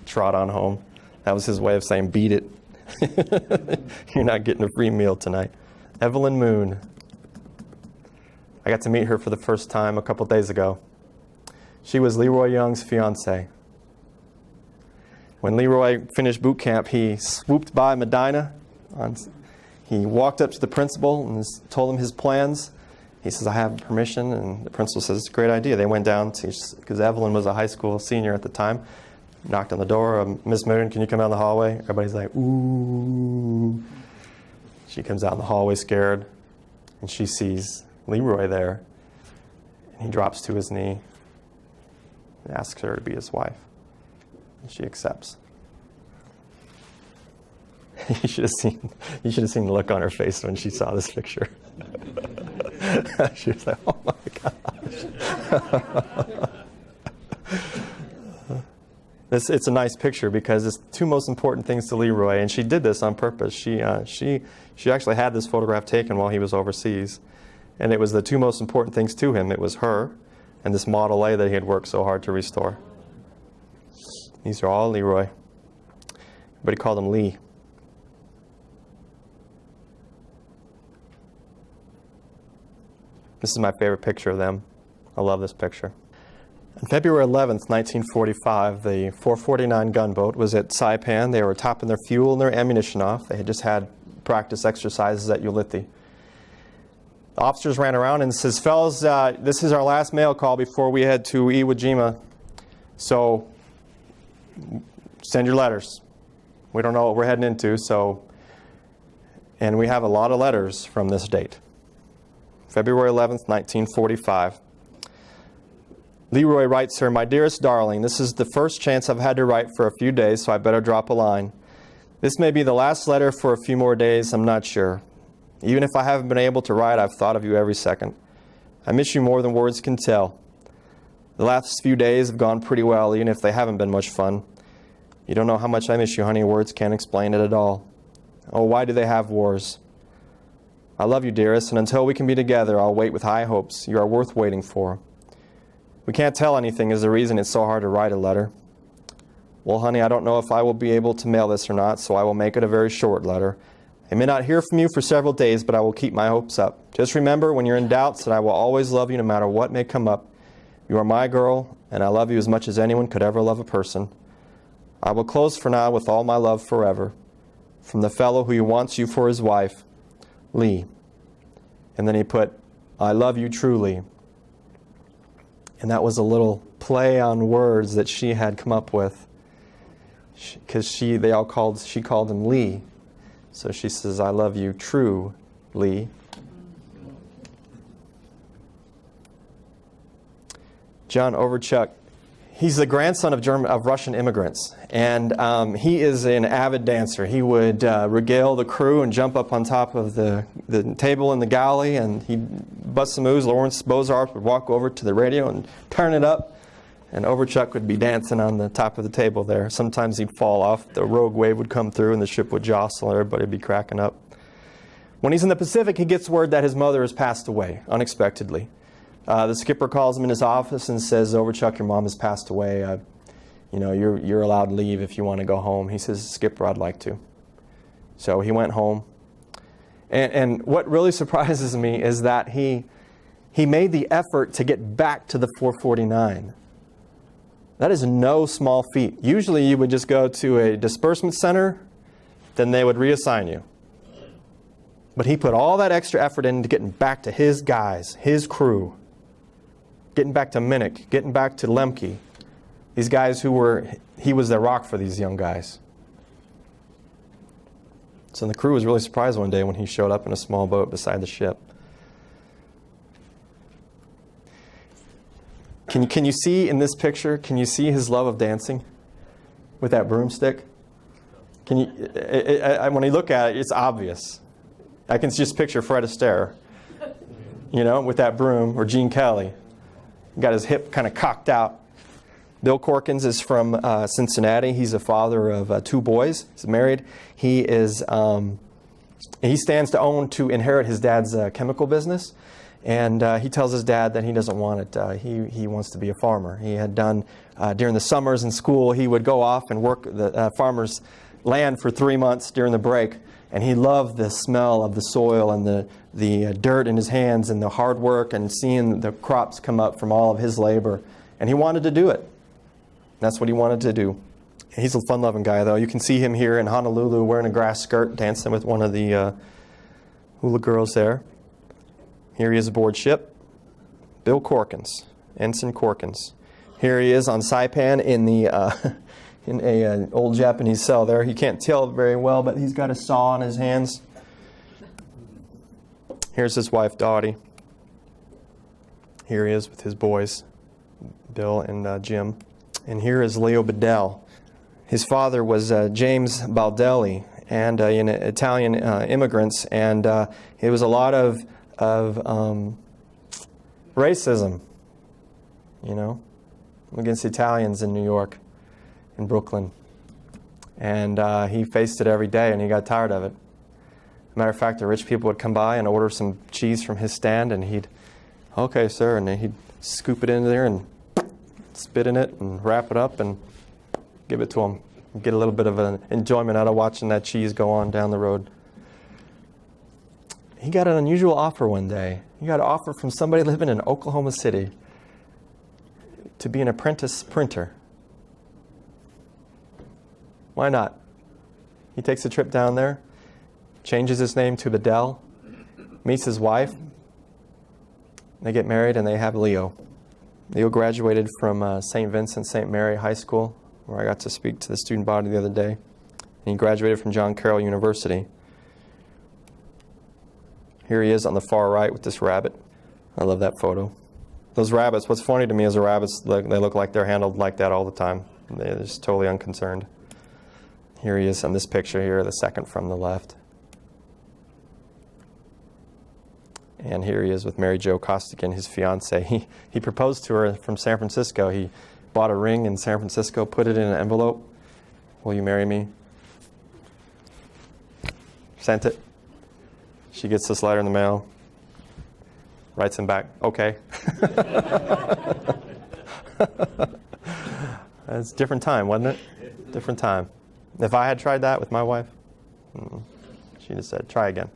trot on home. That was his way of saying, "Beat it. You're not getting a free meal tonight." Evelyn Moon. I got to meet her for the first time a couple days ago. She was Leroy Young's fiance. When Leroy finished boot camp, he swooped by Medina. He walked up to the principal and told him his plans. He says, "I have permission," and the principal says, "It's a great idea." They went down because Evelyn was a high school senior at the time. Knocked on the door. "Miss Moon, can you come down the hallway?" Everybody's like, "Ooh." She comes out in the hallway scared, and she sees Leroy there. And he drops to his knee and asks her to be his wife. And she accepts. You should have seen the look on her face when she saw this picture. She was like, "Oh my gosh." It's a nice picture because it's the two most important things to Leroy, and she did this on purpose. She actually had this photograph taken while he was overseas, and it was the two most important things to him. It was her and this Model A that he had worked so hard to restore. These are all Leroy. Everybody called him Lee. This is my favorite picture of them. I love this picture. On February 11th, 1945, the 449 gunboat was at Saipan. They were topping their fuel and their ammunition off. They had just had practice exercises at Ulithi. The officers ran around and says, "Fellas, this is our last mail call before we head to Iwo Jima. So send your letters. We don't know what we're heading into, and we have a lot of letters from this date. February 11th, 1945. Leroy writes her, "My dearest darling, this is the first chance I've had to write for a few days, so I better drop a line. This may be the last letter for a few more days, I'm not sure. Even if I haven't been able to write, I've thought of you every second. I miss you more than words can tell. The last few days have gone pretty well, even if they haven't been much fun. You don't know how much I miss you, honey. Words can't explain it at all. Oh, why do they have wars? I love you, dearest, and until we can be together, I'll wait with high hopes. You are worth waiting for. We can't tell anything is the reason it's so hard to write a letter. Well, honey, I don't know if I will be able to mail this or not, so I will make it a very short letter. I may not hear from you for several days, but I will keep my hopes up. Just remember, when you're in doubts, that I will always love you no matter what may come up. You are my girl, and I love you as much as anyone could ever love a person. I will close for now with all my love forever. From the fellow who wants you for his wife, Lee." And then he put, "I love you truly." And that was a little play on words that she had come up with, because she called him Lee. So she says, "I love you true, Lee." John Overchuck, he's the grandson of Russian immigrants, and he is an avid dancer. He would regale the crew and jump up on top of the table in the galley, and he'd bust some moves. Lawrence Bozarth would walk over to the radio and turn it up, and Overchuck would be dancing on the top of the table there. Sometimes he'd fall off. The rogue wave would come through, and the ship would jostle, and everybody would be cracking up. When he's in the Pacific, he gets word that his mother has passed away unexpectedly. The skipper calls him in his office and says, "Overchuck, your mom has passed away. You're allowed to leave if you want to go home." He says, "Skipper, I'd like to." So he went home. And what really surprises me is that he made the effort to get back to the 449. That is no small feat. Usually you would just go to a disbursement center, then they would reassign you. But he put all that extra effort into getting back to his guys, his crew, getting back to Minnick, getting back to Lemke. These guys he was their rock for these young guys. So the crew was really surprised one day when he showed up in a small boat beside the ship. Can you see in this picture, can you see his love of dancing with that broomstick? When you look at it, it's obvious. I can just picture Fred Astaire, with that broom, or Gene Kelly. Got his hip kind of cocked out. Bill Corkins is from Cincinnati. He's a father of 2 boys. He's married. He stands to inherit his dad's chemical business. And he tells his dad that he doesn't want it. He wants to be a farmer. He had done, during the summers in school, he would go off and work the farmer's land for 3 months during the break. And he loved the smell of the soil and the dirt in his hands and the hard work and seeing the crops come up from all of his labor. And he wanted to do it. That's what he wanted to do. He's a fun-loving guy, though. You can see him here in Honolulu wearing a grass skirt, dancing with one of the hula girls there. Here he is aboard ship. Bill Corkins, Ensign Corkins. Here he is on Saipan in an old Japanese cell there. He can't tell very well, but he's got a saw in his hands. Here's his wife, Dottie. Here he is with his boys, Bill and Jim. And here is Leo Bedell. His father was James Baldelli, and Italian immigrants, and it was a lot of racism, against Italians in New York, in Brooklyn. And he faced it every day, and he got tired of it. Matter of fact, the rich people would come by and order some cheese from his stand, and he'd, "Okay, sir," and then he'd scoop it in there and spit in it and wrap it up and give it to them. Get a little bit of an enjoyment out of watching that cheese go on down the road. He got an unusual offer one day. He got an offer from somebody living in Oklahoma City to be an apprentice printer. Why not? He takes a trip down there, changes his name to Bedell, meets his wife. They get married and they have Leo. Leo graduated from St. Vincent St. Mary High School, where I got to speak to the student body the other day. And he graduated from John Carroll University. Here he is on the far right with this rabbit. I love that photo. Those rabbits, what's funny to me is the rabbits, they look like they're handled like that all the time. They're just totally unconcerned. Here he is on this picture here, the second from the left. And here he is with Mary Jo Costigan, his fiancée. He proposed to her from San Francisco. He bought a ring in San Francisco, put it in an envelope. "Will you marry me?" Sent it. She gets this letter in the mail. Writes him back, "Okay." It's a different time, wasn't it? Different time. If I had tried that with my wife, she'd have said, "Try again."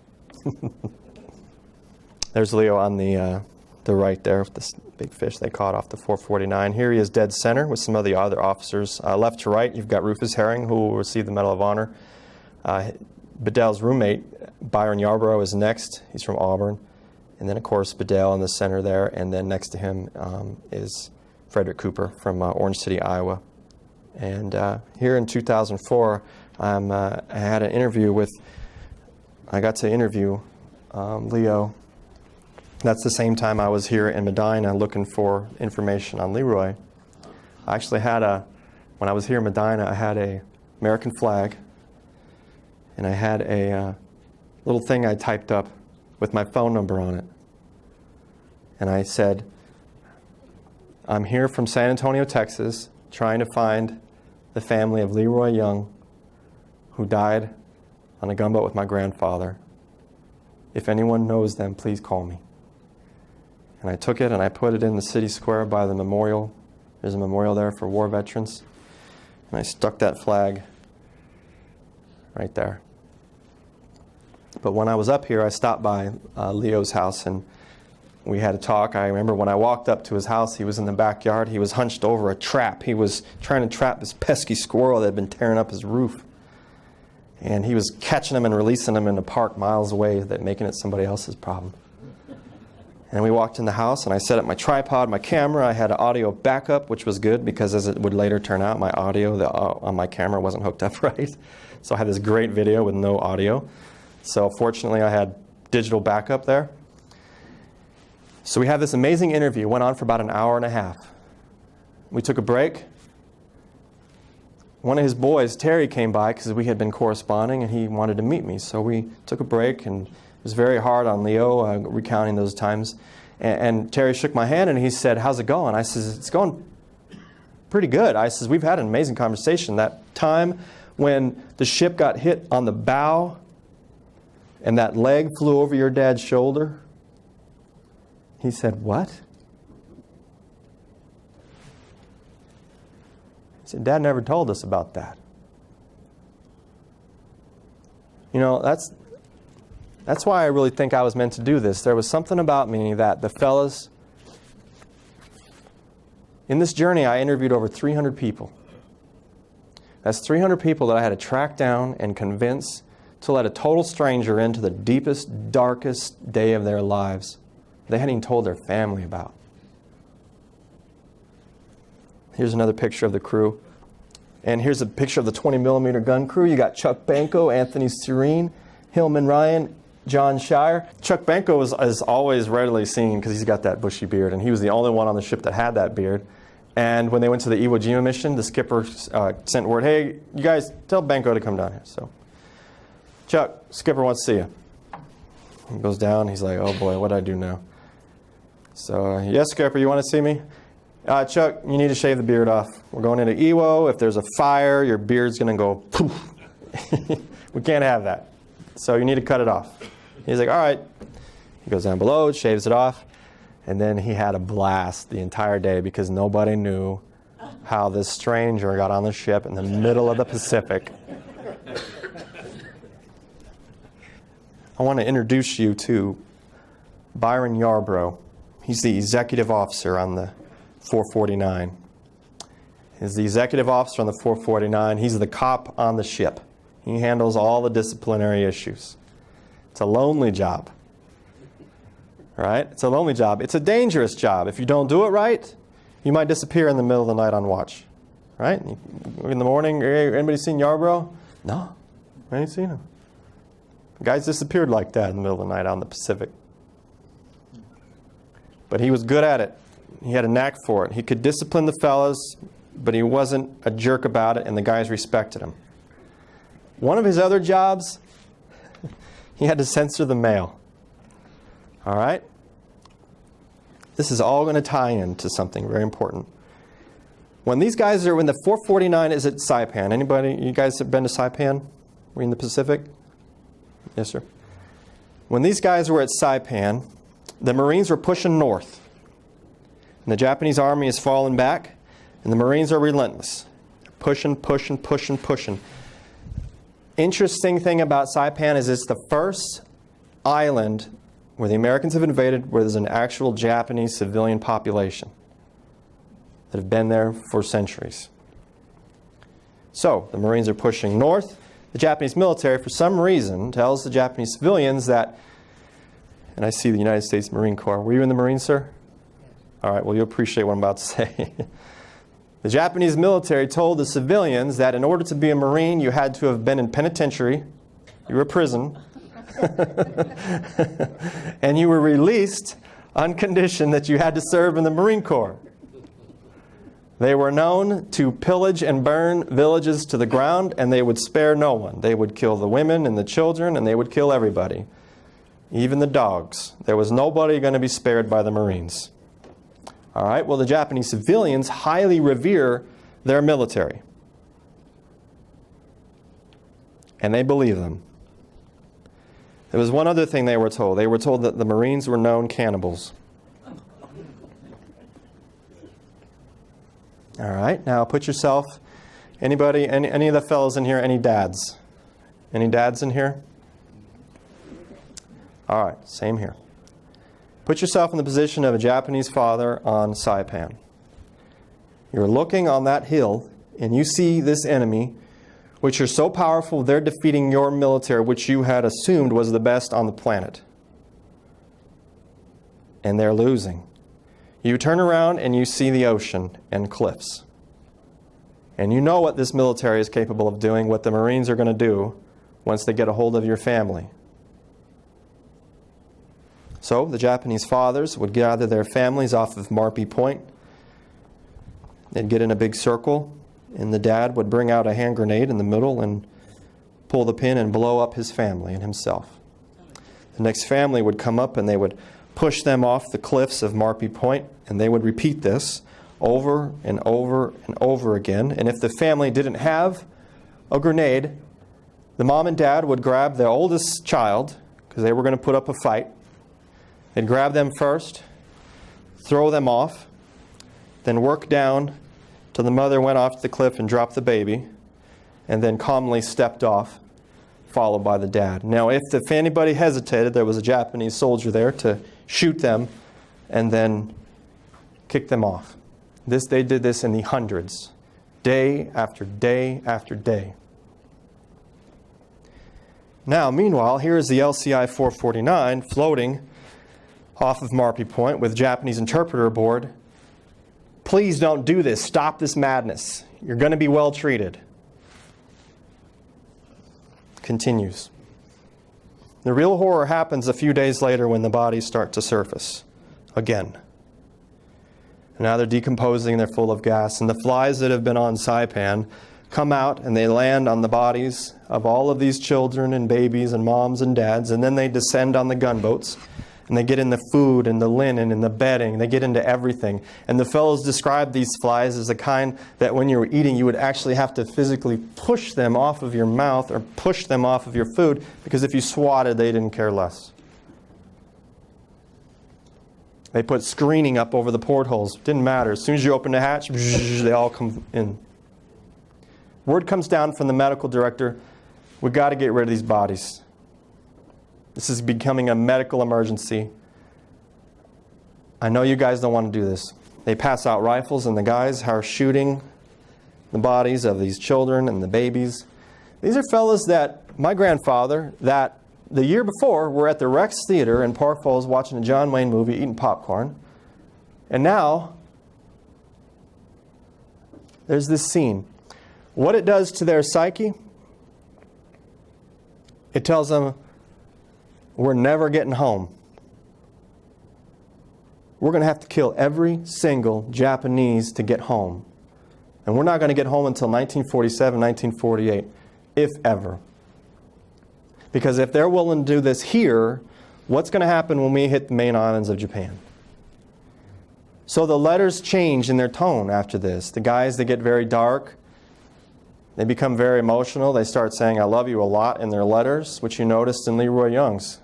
There's Leo on the right there with this big fish they caught off the 449. Here he is dead center with some of the other officers. Left to right, you've got Rufus Herring, who will receive the Medal of Honor. Bedell's roommate, Byron Yarborough, is next. He's from Auburn. And then, of course, Bedell in the center there. And then next to him is Frederick Cooper from Orange City, Iowa. And here in 2004, I had an interview I got to interview Leo. That's the same time I was here in Medina looking for information on Leroy. I actually when I was here in Medina, I had a American flag, and I had a little thing I typed up with my phone number on it. And I said, "I'm here from San Antonio, Texas, trying to find the family of Leroy Young, who died on a gunboat with my grandfather. If anyone knows them, please call me." And I took it and I put it in the city square by the memorial. There's a memorial there for war veterans. And I stuck that flag right there. But when I was up here, I stopped by Leo's house and we had a talk. I remember when I walked up to his house, he was in the backyard. He was hunched over a trap. He was trying to trap this pesky squirrel that had been tearing up his roof. And he was catching them and releasing them in the park miles away, making it somebody else's problem. And we walked in the house, and I set up my tripod, my camera. I had an audio backup, which was good because, as it would later turn out, my audio on my camera wasn't hooked up right. So I had this great video with no audio. So fortunately, I had digital backup there. So we had this amazing interview. It went on for about an hour and a half. We took a break. One of his boys, Terry, came by because we had been corresponding, and he wanted to meet me. So we took a break, and it was very hard on Leo, recounting those times. And Terry shook my hand, and he said, "How's it going?" I says, "It's going pretty good." I says, "We've had an amazing conversation. That time when the ship got hit on the bow, and that leg flew over your dad's shoulder." He said, "What?" He said, "Dad never told us about that." You know, that's why I really think I was meant to do this. There was something about me that the fellas... In this journey, I interviewed over 300 people. That's 300 people that I had to track down and convince to let a total stranger into the deepest, darkest day of their lives they hadn't even told their family about. Here's another picture of the crew. And here's a picture of the 20mm gun crew. You got Chuck Banco, Anthony Serene, Hillman Ryan, John Shire. Chuck Banco is always readily seen because he's got that bushy beard, and he was the only one on the ship that had that beard. And when they went to the Iwo Jima mission, the skipper sent word, "Hey, you guys, tell Banco to come down here." So, "Chuck, skipper wants to see you." He goes down. He's like, "Oh boy, what do I do now?" So, "Yes, skipper, you want to see me?" "Chuck, you need to shave the beard off. We're going into Iwo. If there's a fire, your beard's going to go poof." We can't have that. So you need to cut it off. He's like, "All right." He goes down below, shaves it off, and then he had a blast the entire day because nobody knew how this stranger got on the ship in the middle of the Pacific. I want to introduce you to Byron Yarbrough. He's the executive officer on the 449. He's the executive officer on the 449. He's the cop on the ship. He handles all the disciplinary issues. It's a lonely job. Right? It's a lonely job. It's a dangerous job. If you don't do it right, you might disappear in the middle of the night on watch. Right? In the morning, "Hey, anybody seen Yarbrough?" "No, I ain't seen him." Guys disappeared like that in the middle of the night out in the Pacific. But he was good at it. He had a knack for it. He could discipline the fellas, but he wasn't a jerk about it, and the guys respected him. One of his other jobs, he had to censor the mail. All right? This is all going to tie into something very important. When these guys are, when the 449 is at Saipan, anybody, you guys have been to Saipan? Were you in the Pacific? Yes, sir. When these guys were at Saipan, the Marines were pushing north. And the Japanese army is falling back, and the Marines are relentless. Pushing, pushing, pushing, pushing. Interesting thing about Saipan is it's the first island where the Americans have invaded where there's an actual Japanese civilian population that have been there for centuries. So the Marines are pushing north. The Japanese military, for some reason, tells the Japanese civilians that, and I see the United States Marine Corps. Were you in the Marines, sir? All right, well, you'll appreciate what I'm about to say. The Japanese military told the civilians that in order to be a Marine, you had to have been in penitentiary, you were in prison, and you were released on condition that you had to serve in the Marine Corps. They were known to pillage and burn villages to the ground, and they would spare no one. They would kill the women and the children, and they would kill everybody, even the dogs. There was nobody going to be spared by the Marines. All right, well, the Japanese civilians highly revere their military. And they believe them. There was one other thing they were told. They were told that the Marines were known cannibals. All right, now put yourself, anybody, any of the fellows in here, any dads? Any dads in here? All right, same here. Put yourself in the position of a Japanese father on Saipan. You're looking on that hill, and you see this enemy, which are so powerful, they're defeating your military, which you had assumed was the best on the planet. And they're losing. You turn around and you see the ocean and cliffs. And you know what this military is capable of doing, what the Marines are going to do once they get a hold of your family. So the Japanese fathers would gather their families off of Marpy Point. They'd get in a big circle, and the dad would bring out a hand grenade in the middle and pull the pin and blow up his family and himself. The next family would come up and they would push them off the cliffs of Marpy Point, and they would repeat this over and over and over again. And if the family didn't have a grenade, the mom and dad would grab their oldest child, because they were going to put up a fight. They'd grab them first, throw them off, then work down till the mother went off the cliff and dropped the baby, and then calmly stepped off, followed by the dad. Now, if anybody hesitated, there was a Japanese soldier there to shoot them and then kick them off. They did this in the hundreds, day after day after day. Now, meanwhile, here is the LCI 449 floating off of Marpy Point with Japanese interpreter aboard. Please don't do this. Stop this madness. You're going to be well treated. Continues. The real horror happens a few days later when the bodies start to surface again. And now they're decomposing, they're full of gas, and the flies that have been on Saipan come out and they land on the bodies of all of these children and babies and moms and dads, and then they descend on the gunboats. And they get in the food and the linen and the bedding. They get into everything. And the fellows describe these flies as the kind that when you were eating, you would actually have to physically push them off of your mouth or push them off of your food, because if you swatted, they didn't care less. They put screening up over the portholes. Didn't matter. As soon as you open the hatch, they all come in. Word comes down from the medical director, we've got to get rid of these bodies. This is becoming a medical emergency. I know you guys don't want to do this. They pass out rifles, and the guys are shooting the bodies of these children and the babies. These are fellas that my grandfather, that the year before, were at the Rex Theater in Park Falls watching a John Wayne movie, eating popcorn. And now, there's this scene. What it does to their psyche, it tells them, we're never getting home. We're going to have to kill every single Japanese to get home. And we're not going to get home until 1947, 1948, if ever. Because if they're willing to do this here, what's going to happen when we hit the main islands of Japan? So the letters change in their tone after this. The guys, they get very dark. They become very emotional. They start saying, I love you a lot in their letters, which you noticed in Leroy Young's.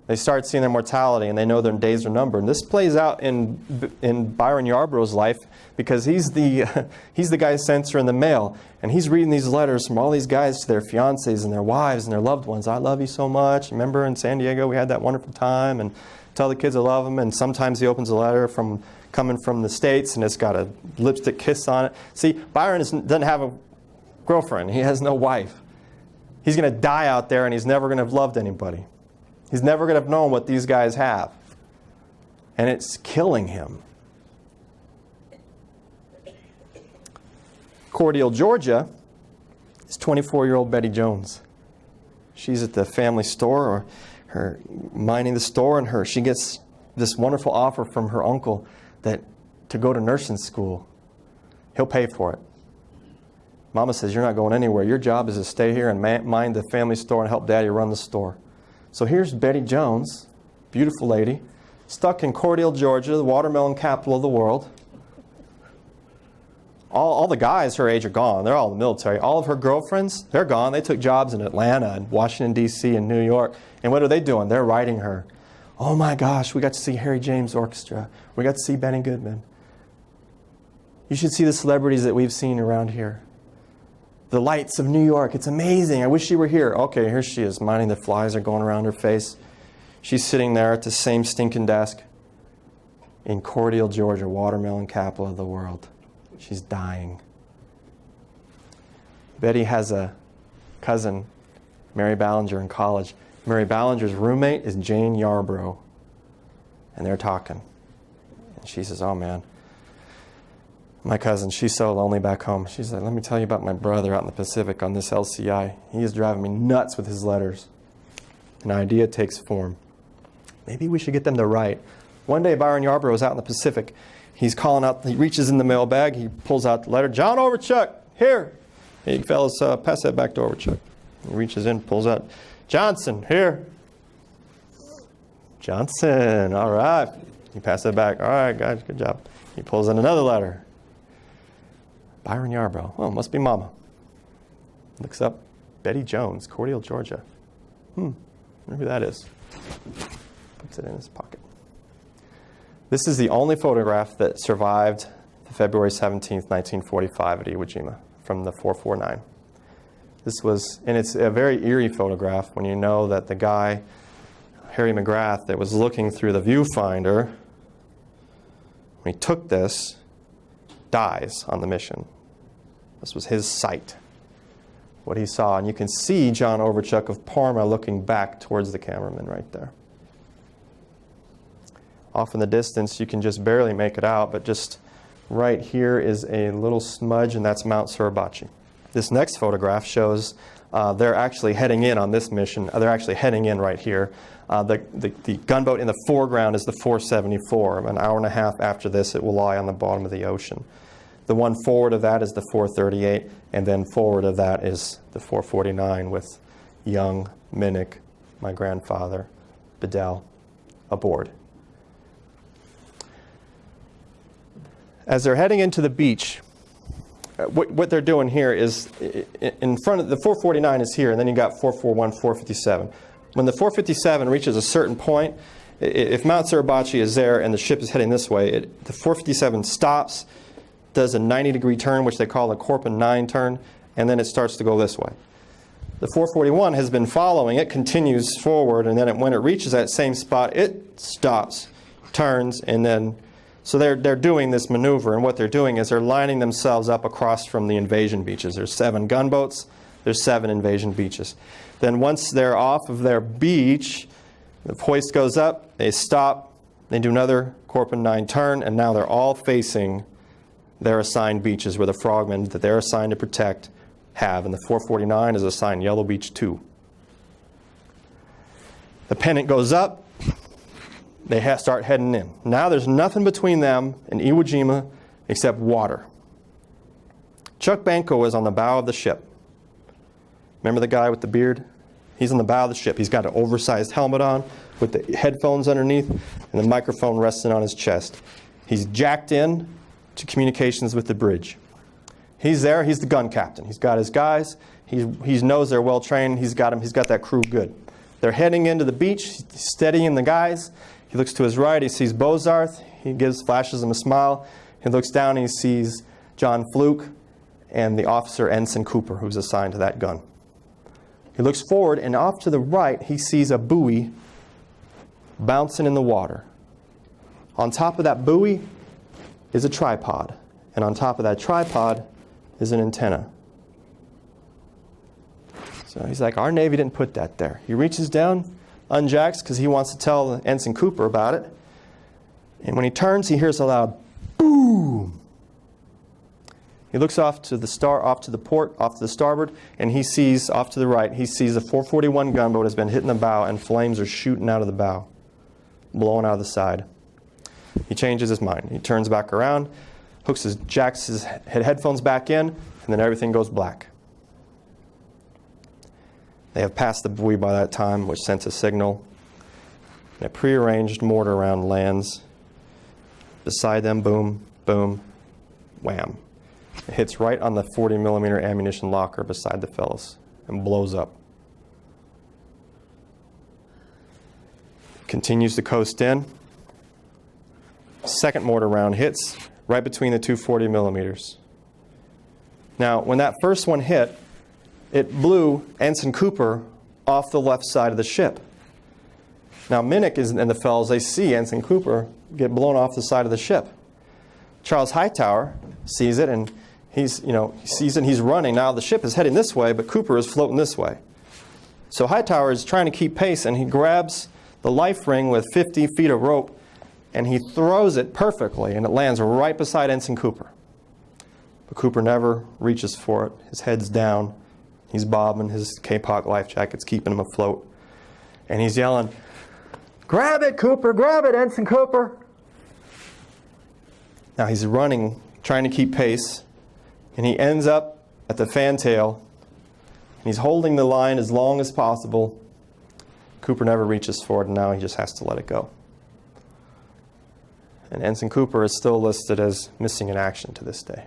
They start seeing their mortality, and they know their days are numbered. And this plays out in Byron Yarborough's life, because he's the guy censor in the mail, and he's reading these letters from all these guys to their fiancés and their wives and their loved ones. I love you so much. Remember in San Diego we had that wonderful time, and tell the kids I love them. And sometimes he opens a letter coming from the States, and it's got a lipstick kiss on it. See, Byron doesn't have a girlfriend. He has no wife. He's going to die out there, and he's never going to have loved anybody. He's never going to have known what these guys have. And it's killing him. Cordial, Georgia is 24-year-old Betty Jones. She's at the family store, or minding the store, and she gets this wonderful offer from her uncle to go to nursing school. He'll pay for it. Mama says, you're not going anywhere. Your job is to stay here and mind the family store and help Daddy run the store. So here's Betty Jones, beautiful lady, stuck in Cordial, Georgia, the watermelon capital of the world. All the guys her age are gone. They're all in the military. All of her girlfriends, they're gone. They took jobs in Atlanta and Washington, D.C. and New York. And what are they doing? They're writing her. Oh my gosh, we got to see Harry James Orchestra. We got to see Benny Goodman. You should see the celebrities that we've seen around here. The lights of New York. It's amazing. I wish she were here. Okay, here she is, minding the flies are going around her face. She's sitting there at the same stinking desk in Cordial, Georgia, watermelon capital of the world. She's dying. Betty has a cousin, Mary Ballinger, in college. Mary Ballinger's roommate is Jane Yarbrough. And they're talking. And she says, oh man, my cousin, she's so lonely back home. She's like, let me tell you about my brother out in the Pacific on this LCI. He is driving me nuts with his letters. An idea takes form. Maybe we should get them to write. One day, Byron Yarbrough is out in the Pacific. He's calling out, he reaches in the mailbag, he pulls out the letter. John Overchuck, here. Hey, fellas, pass that back to Overchuck. He reaches in, pulls out. Johnson, here. Johnson, all right. You pass that back. All right, guys, good job. He pulls in another letter. Byron Yarbrough. Oh, must be Mama. Looks up. Betty Jones, Cordial, Georgia. Wonder who that is. Puts it in his pocket. This is the only photograph that survived February 17th, 1945 at Iwo Jima from the 449. This was, and it's a very eerie photograph when you know that the guy, Harry McGrath, that was looking through the viewfinder, when he took this, dies on the mission. This was his sight, what he saw. And you can see John Overchuck of Parma looking back towards the cameraman right there. Off in the distance, you can just barely make it out, but just right here is a little smudge, and that's Mount Suribachi. This next photograph shows they're actually heading in on this mission. They're actually heading in right here. The gunboat in the foreground is the 474. An hour and a half after this, it will lie on the bottom of the ocean. The one forward of that is the 438, and then forward of that is the 449 with Young, Minnick, my grandfather, Bedell, aboard. As they're heading into the beach, what they're doing here is, in front of the 449 is here, and then you got 441, 457. When the 457 reaches a certain point, if Mount Suribachi is there and the ship is heading this way, the 457 stops, does a 90-degree turn, which they call a Corpin 9 turn, and then it starts to go this way. The 441 has been following. It continues forward, and then when it reaches that same spot, it stops, turns, and then... So they're doing this maneuver, and what they're doing is they're lining themselves up across from the invasion beaches. There's 7 gunboats. There's 7 invasion beaches. Then once they're off of their beach, the hoist goes up, they stop, they do another Corpin 9 turn, and now they're all facing their assigned beaches where the frogmen that they're assigned to protect have. And the 449 is assigned Yellow Beach 2. The pennant goes up. They start heading in. Now there's nothing between them and Iwo Jima except water. Chuck Banco is on the bow of the ship. Remember the guy with the beard? He's on the bow of the ship. He's got an oversized helmet on with the headphones underneath and the microphone resting on his chest. He's jacked in to communications with the bridge. He's there. He's the gun captain. He's got his guys. He knows they're well trained. He's got that crew good. They're heading into the beach. He's steadying the guys. He looks to his right, he sees Bozarth. He flashes him a smile. He looks down and he sees John Fluke and the officer Ensign Cooper, who's assigned to that gun. He looks forward, and off to the right, he sees a buoy bouncing in the water. On top of that buoy is a tripod, and on top of that tripod is an antenna. So he's like, our Navy didn't put that there. He reaches down, unjacks, because he wants to tell Ensign Cooper about it. And when he turns, he hears a loud boom. He looks off to the port, off to the starboard, and he sees, off to the right, he sees the 441 gunboat has been hitting the bow, and flames are shooting out of the bow, blowing out of the side. He changes his mind. He turns back around, jacks his headphones back in, and then everything goes black. They have passed the buoy by that time, which sends a signal. And a prearranged mortar round lands. Beside them, boom, boom, wham. It hits right on the 40-millimeter ammunition locker beside the fellows and blows up. Continues to coast in. Second mortar round hits right between the two 40 millimeters. Now, when that first one hit, it blew Ensign Cooper off the left side of the ship. Now, Minnick and the fellows, they see Ensign Cooper get blown off the side of the ship. Charles Hightower sees it, and he sees it, and he's running. Now, the ship is heading this way, but Cooper is floating this way. So Hightower is trying to keep pace, and he grabs the life ring with 50 feet of rope, and he throws it perfectly, and it lands right beside Ensign Cooper. But Cooper never reaches for it. His head's down. He's bobbing. His K-Pock life jacket's keeping him afloat. And he's yelling, "Grab it, Cooper! Grab it, Ensign Cooper!" Now he's running, trying to keep pace, and he ends up at the fantail. He's holding the line as long as possible. Cooper never reaches for it, and now he just has to let it go. And Ensign Cooper is still listed as missing in action to this day.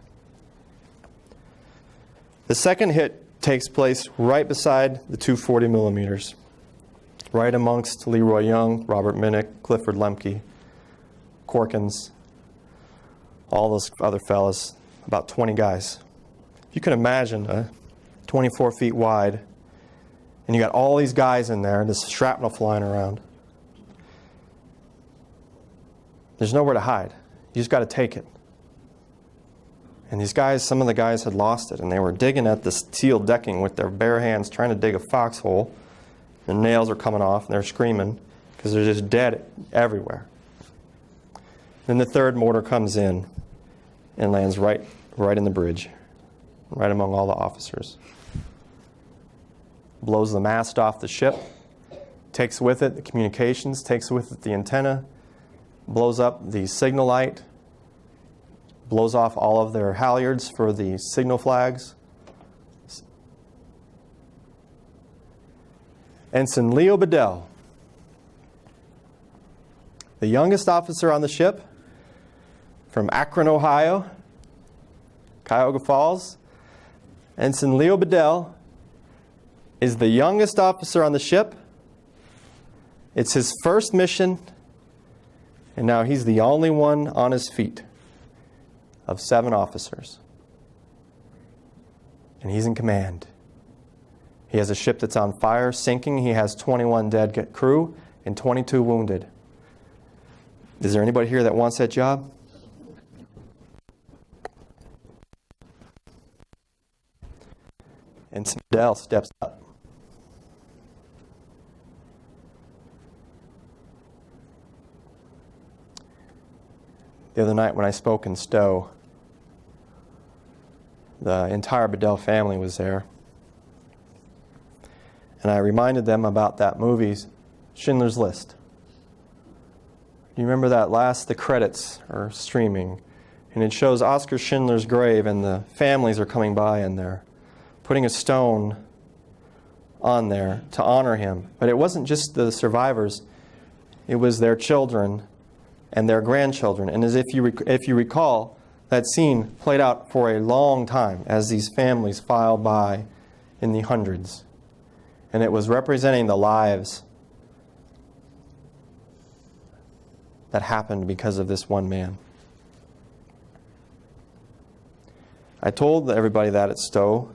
The second hit takes place right beside the two 40 millimeters, right amongst Leroy Young, Robert Minnick, Clifford Lemke, Corkins, all those other fellas, about 20 guys. You can imagine 24 feet wide, and you got all these guys in there, and this shrapnel flying around. There's nowhere to hide. You just got to take it. And these guys, some of the guys had lost it, and they were digging at the steel decking with their bare hands, trying to dig a foxhole. Their nails are coming off, and they're screaming because they're just dead everywhere. Then the third mortar comes in and lands right in the bridge, right among all the officers. Blows the mast off the ship, takes with it the communications, takes with it the antenna, blows up the signal light, blows off all of their halyards for the signal flags. Ensign Leo Bedell, the youngest officer on the ship, from Akron, Ohio, Cuyahoga Falls. Ensign Leo Bedell is the youngest officer on the ship. It's his first mission, and now he's the only one on his feet of 7 officers. And he's in command. He has a ship that's on fire, sinking. He has 21 dead crew and 22 wounded. Is there anybody here that wants that job? And Bedell steps up. The other night when I spoke in Stowe, the entire Bedell family was there. And I reminded them about that movie, Schindler's List. Do you remember that the credits are streaming, and it shows Oskar Schindler's grave, and the families are coming by, and they're putting a stone on there to honor him. But it wasn't just the survivors, it was their children and their grandchildren. And as if you recall, that scene played out for a long time as these families filed by in the hundreds. And it was representing the lives that happened because of this one man. I told everybody that at Stowe,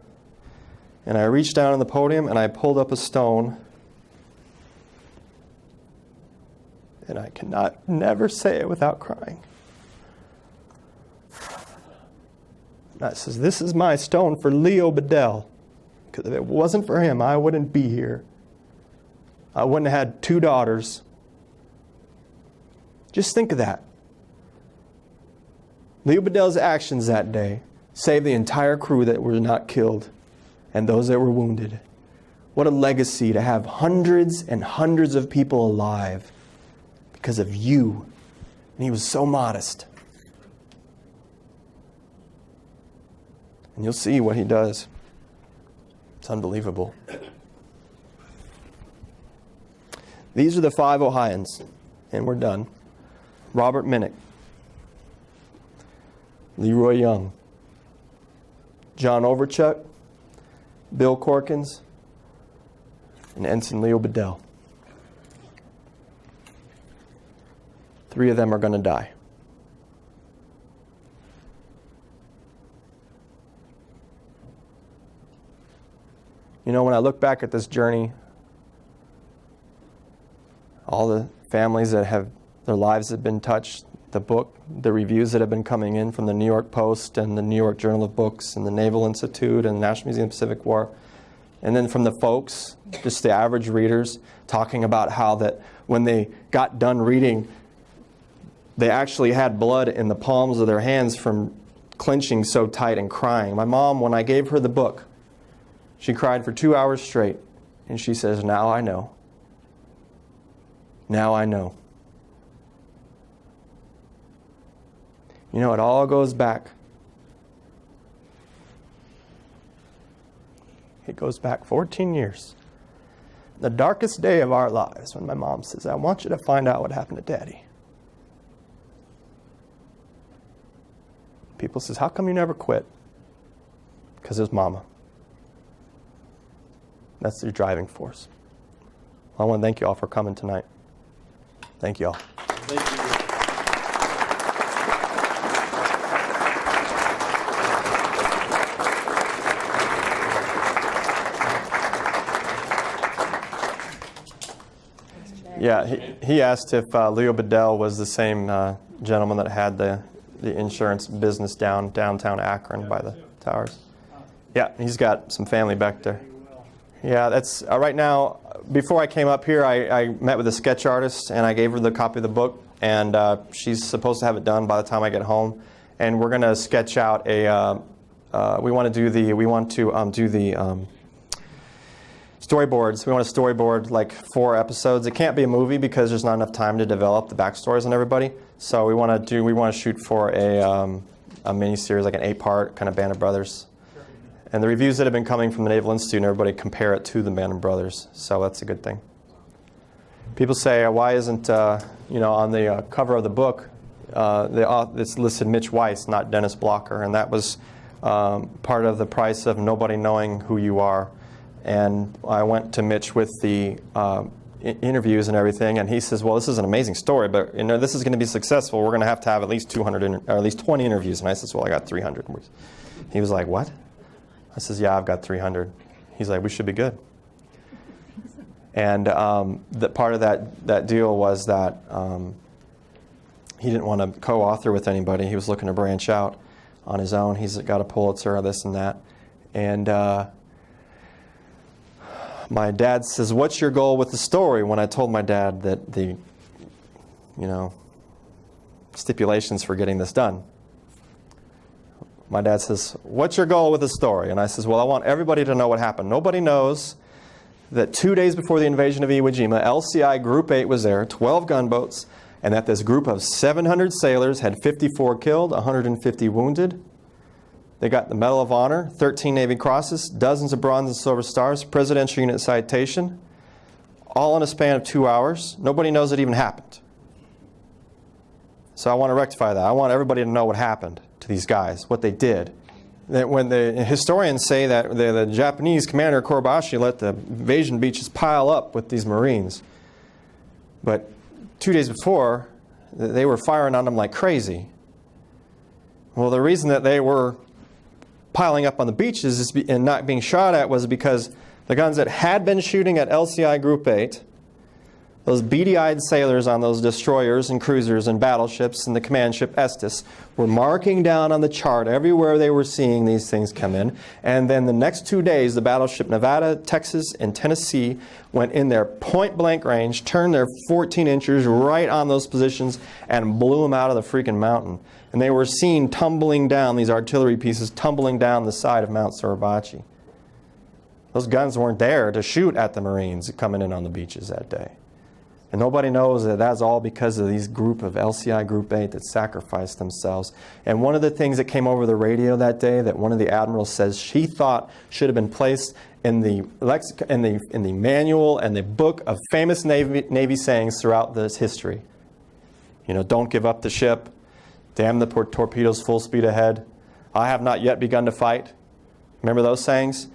and I reached down on the podium and I pulled up a stone, and I cannot never say it without crying. And I says, "This is my stone for Leo Bedell, because if it wasn't for him, I wouldn't be here. I wouldn't have had 2 daughters." Just think of that. Leo Bedell's actions that day saved the entire crew that were not killed and those that were wounded. What a legacy to have hundreds and hundreds of people alive because of you. And he was so modest. And you'll see what he does. It's unbelievable. These are the 5 Ohioans, and we're done. Robert Minnick, Leroy Young, John Overchuck, Bill Corkins, and Ensign Leo Bedell. 3 of them are going to die. You know, when I look back at this journey, all the families that have their lives have been touched, the book, the reviews that have been coming in from the New York Post and the New York Journal of Books and the Naval Institute and the National Museum of the Pacific War, and then from the folks, just the average readers, talking about how that when they got done reading, they actually had blood in the palms of their hands from clenching so tight and crying. My mom, when I gave her the book, she cried for 2 hours straight, and she says, "Now I know. Now I know." You know, it all goes back. It goes back 14 years. The darkest day of our lives, when my mom says, "I want you to find out what happened to Daddy." People says, "How come you never quit?" Because it was Mama. That's your driving force. Well, I want to thank you all for coming tonight. Thank you all. Thank you. Yeah, he asked if Leo Bedell was the same gentleman that had the insurance business downtown Akron by the towers. Yeah, he's got some family back there. Yeah, that's right now. Before I came up here, I met with a sketch artist and I gave her the copy of the book, and she's supposed to have it done by the time I get home. And we're going to sketch out a. We want to do the storyboards. We want to storyboard like 4 episodes. It can't be a movie because there's not enough time to develop the backstories on everybody. So we want to shoot for a mini series, like an 8-part kind of Band of Brothers. And the reviews that have been coming from the Naval Institute, and everybody compare it to the Band of Brothers. So that's a good thing. People say, why isn't on the cover of the book it's listed Mitch Weiss, not Dennis Blocker, and that was part of the price of nobody knowing who you are. And I went to Mitch with the interviews and everything, and he says, "Well, this is an amazing story, but this is going to be successful. We're going to have at least 200 or at least 20 interviews." And I says, "Well, I got 300." He was like, "What?" I says, "Yeah, I've got 300." He's like, "We should be good." And the part of that deal was that he didn't want to co-author with anybody. He was looking to branch out on his own. He's got a Pulitzer or this and that, and. My dad says, "What's your goal with the story?" When I told my dad that the, stipulations for getting this done. My dad says, "What's your goal with the story?" And I says, "Well, I want everybody to know what happened. Nobody knows that 2 days before the invasion of Iwo Jima, LCI Group 8 was there, 12 gunboats, and that this group of 700 sailors had 54 killed, 150 wounded. They got the Medal of Honor, 13 Navy Crosses, dozens of bronze and silver stars, Presidential Unit Citation, all in a span of 2 hours. Nobody knows it even happened. So I want to rectify that. I want everybody to know what happened to these guys, what they did. That when the historians say that the Japanese commander Kobayashi let the invasion beaches pile up with these Marines, but 2 days before, they were firing on them like crazy. Well, the reason that they were piling up on the beaches and not being shot at was because the guns that had been shooting at LCI Group 8, those beady-eyed sailors on those destroyers and cruisers and battleships and the command ship Estes were marking down on the chart everywhere they were seeing these things come in. And then the next 2 days, the battleship Nevada, Texas, and Tennessee went in their point-blank range, turned their 14 inchers right on those positions, and blew them out of the freaking mountain. And they were seen tumbling down, these artillery pieces tumbling down the side of Mount Suribachi. Those guns weren't there to shoot at the Marines coming in on the beaches that day. And nobody knows that that's all because of these group of LCI Group 8 that sacrificed themselves. And one of the things that came over the radio that day that one of the admirals says she thought should have been placed in the manual and the book of famous Navy sayings throughout this history. Don't give up the ship. Damn the torpedoes full speed ahead. I have not yet begun to fight. Remember those sayings?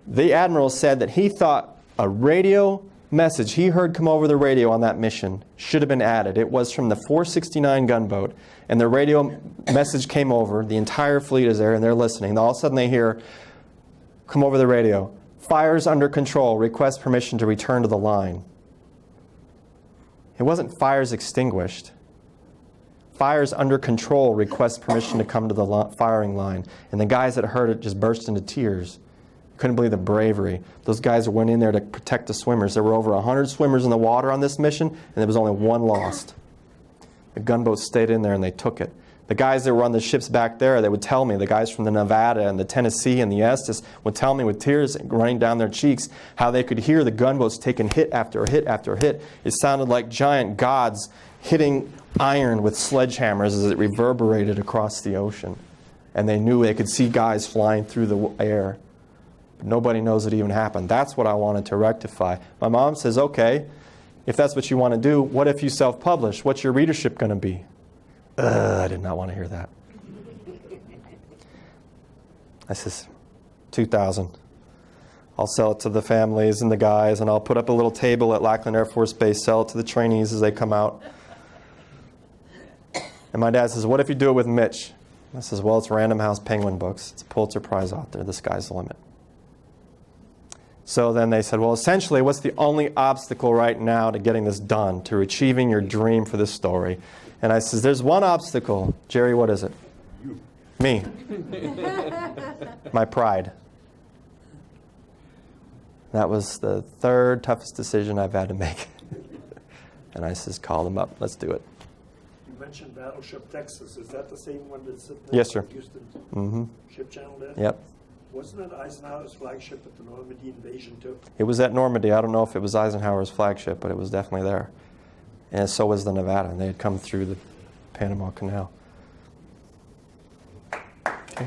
The admiral said that he thought a radio message he heard come over the radio on that mission should have been added. It was from the 469 gunboat, and the radio message came over. The entire fleet is there, and they're listening. All of a sudden they hear, come over the radio, Fires under control. Request permission to return to the line. It wasn't fires extinguished. Fires under control. Request permission to come to the firing line. And the guys that heard it just burst into tears. Couldn't believe the bravery. Those guys went in there to protect the swimmers. There were over 100 swimmers in the water on this mission, and there was only one lost. The gunboat stayed in there and they took it. The guys that were on the ships back there, they would tell me, the guys from the Nevada and the Tennessee and the Estes would tell me with tears running down their cheeks how they could hear the gunboats taking hit after hit after hit. It sounded like giant gods hitting iron with sledgehammers as it reverberated across the ocean. And they knew they could see guys flying through the air. But nobody knows it even happened. That's what I wanted to rectify. My mom says, okay, if that's what you want to do, what if you self-publish? What's your readership going to be? I did not want to hear that. I says, 2,000. I'll sell it to the families and the guys, and I'll put up a little table at Lackland Air Force Base, sell it to the trainees as they come out. And my dad says, what if you do it with Mitch? I says, well, it's Random House Penguin Books. It's a Pulitzer Prize author. The sky's the limit. So then they said, well, essentially, what's the only obstacle right now to getting this done, to achieving your dream for this story? And I says, there's one obstacle. Jerry, what is it? You. Me. My pride. That was the third toughest decision I've had to make. And I says, call them up. Let's do it. You mentioned Battleship Texas. Is that the same one that's sitting Yes, sir. Houston Ship Channel there? Yep. Wasn't it Eisenhower's flagship at the Normandy invasion too? It was at Normandy. I don't know if it was Eisenhower's flagship, but it was definitely there. And so was the Nevada. They had come through the Panama Canal. Okay.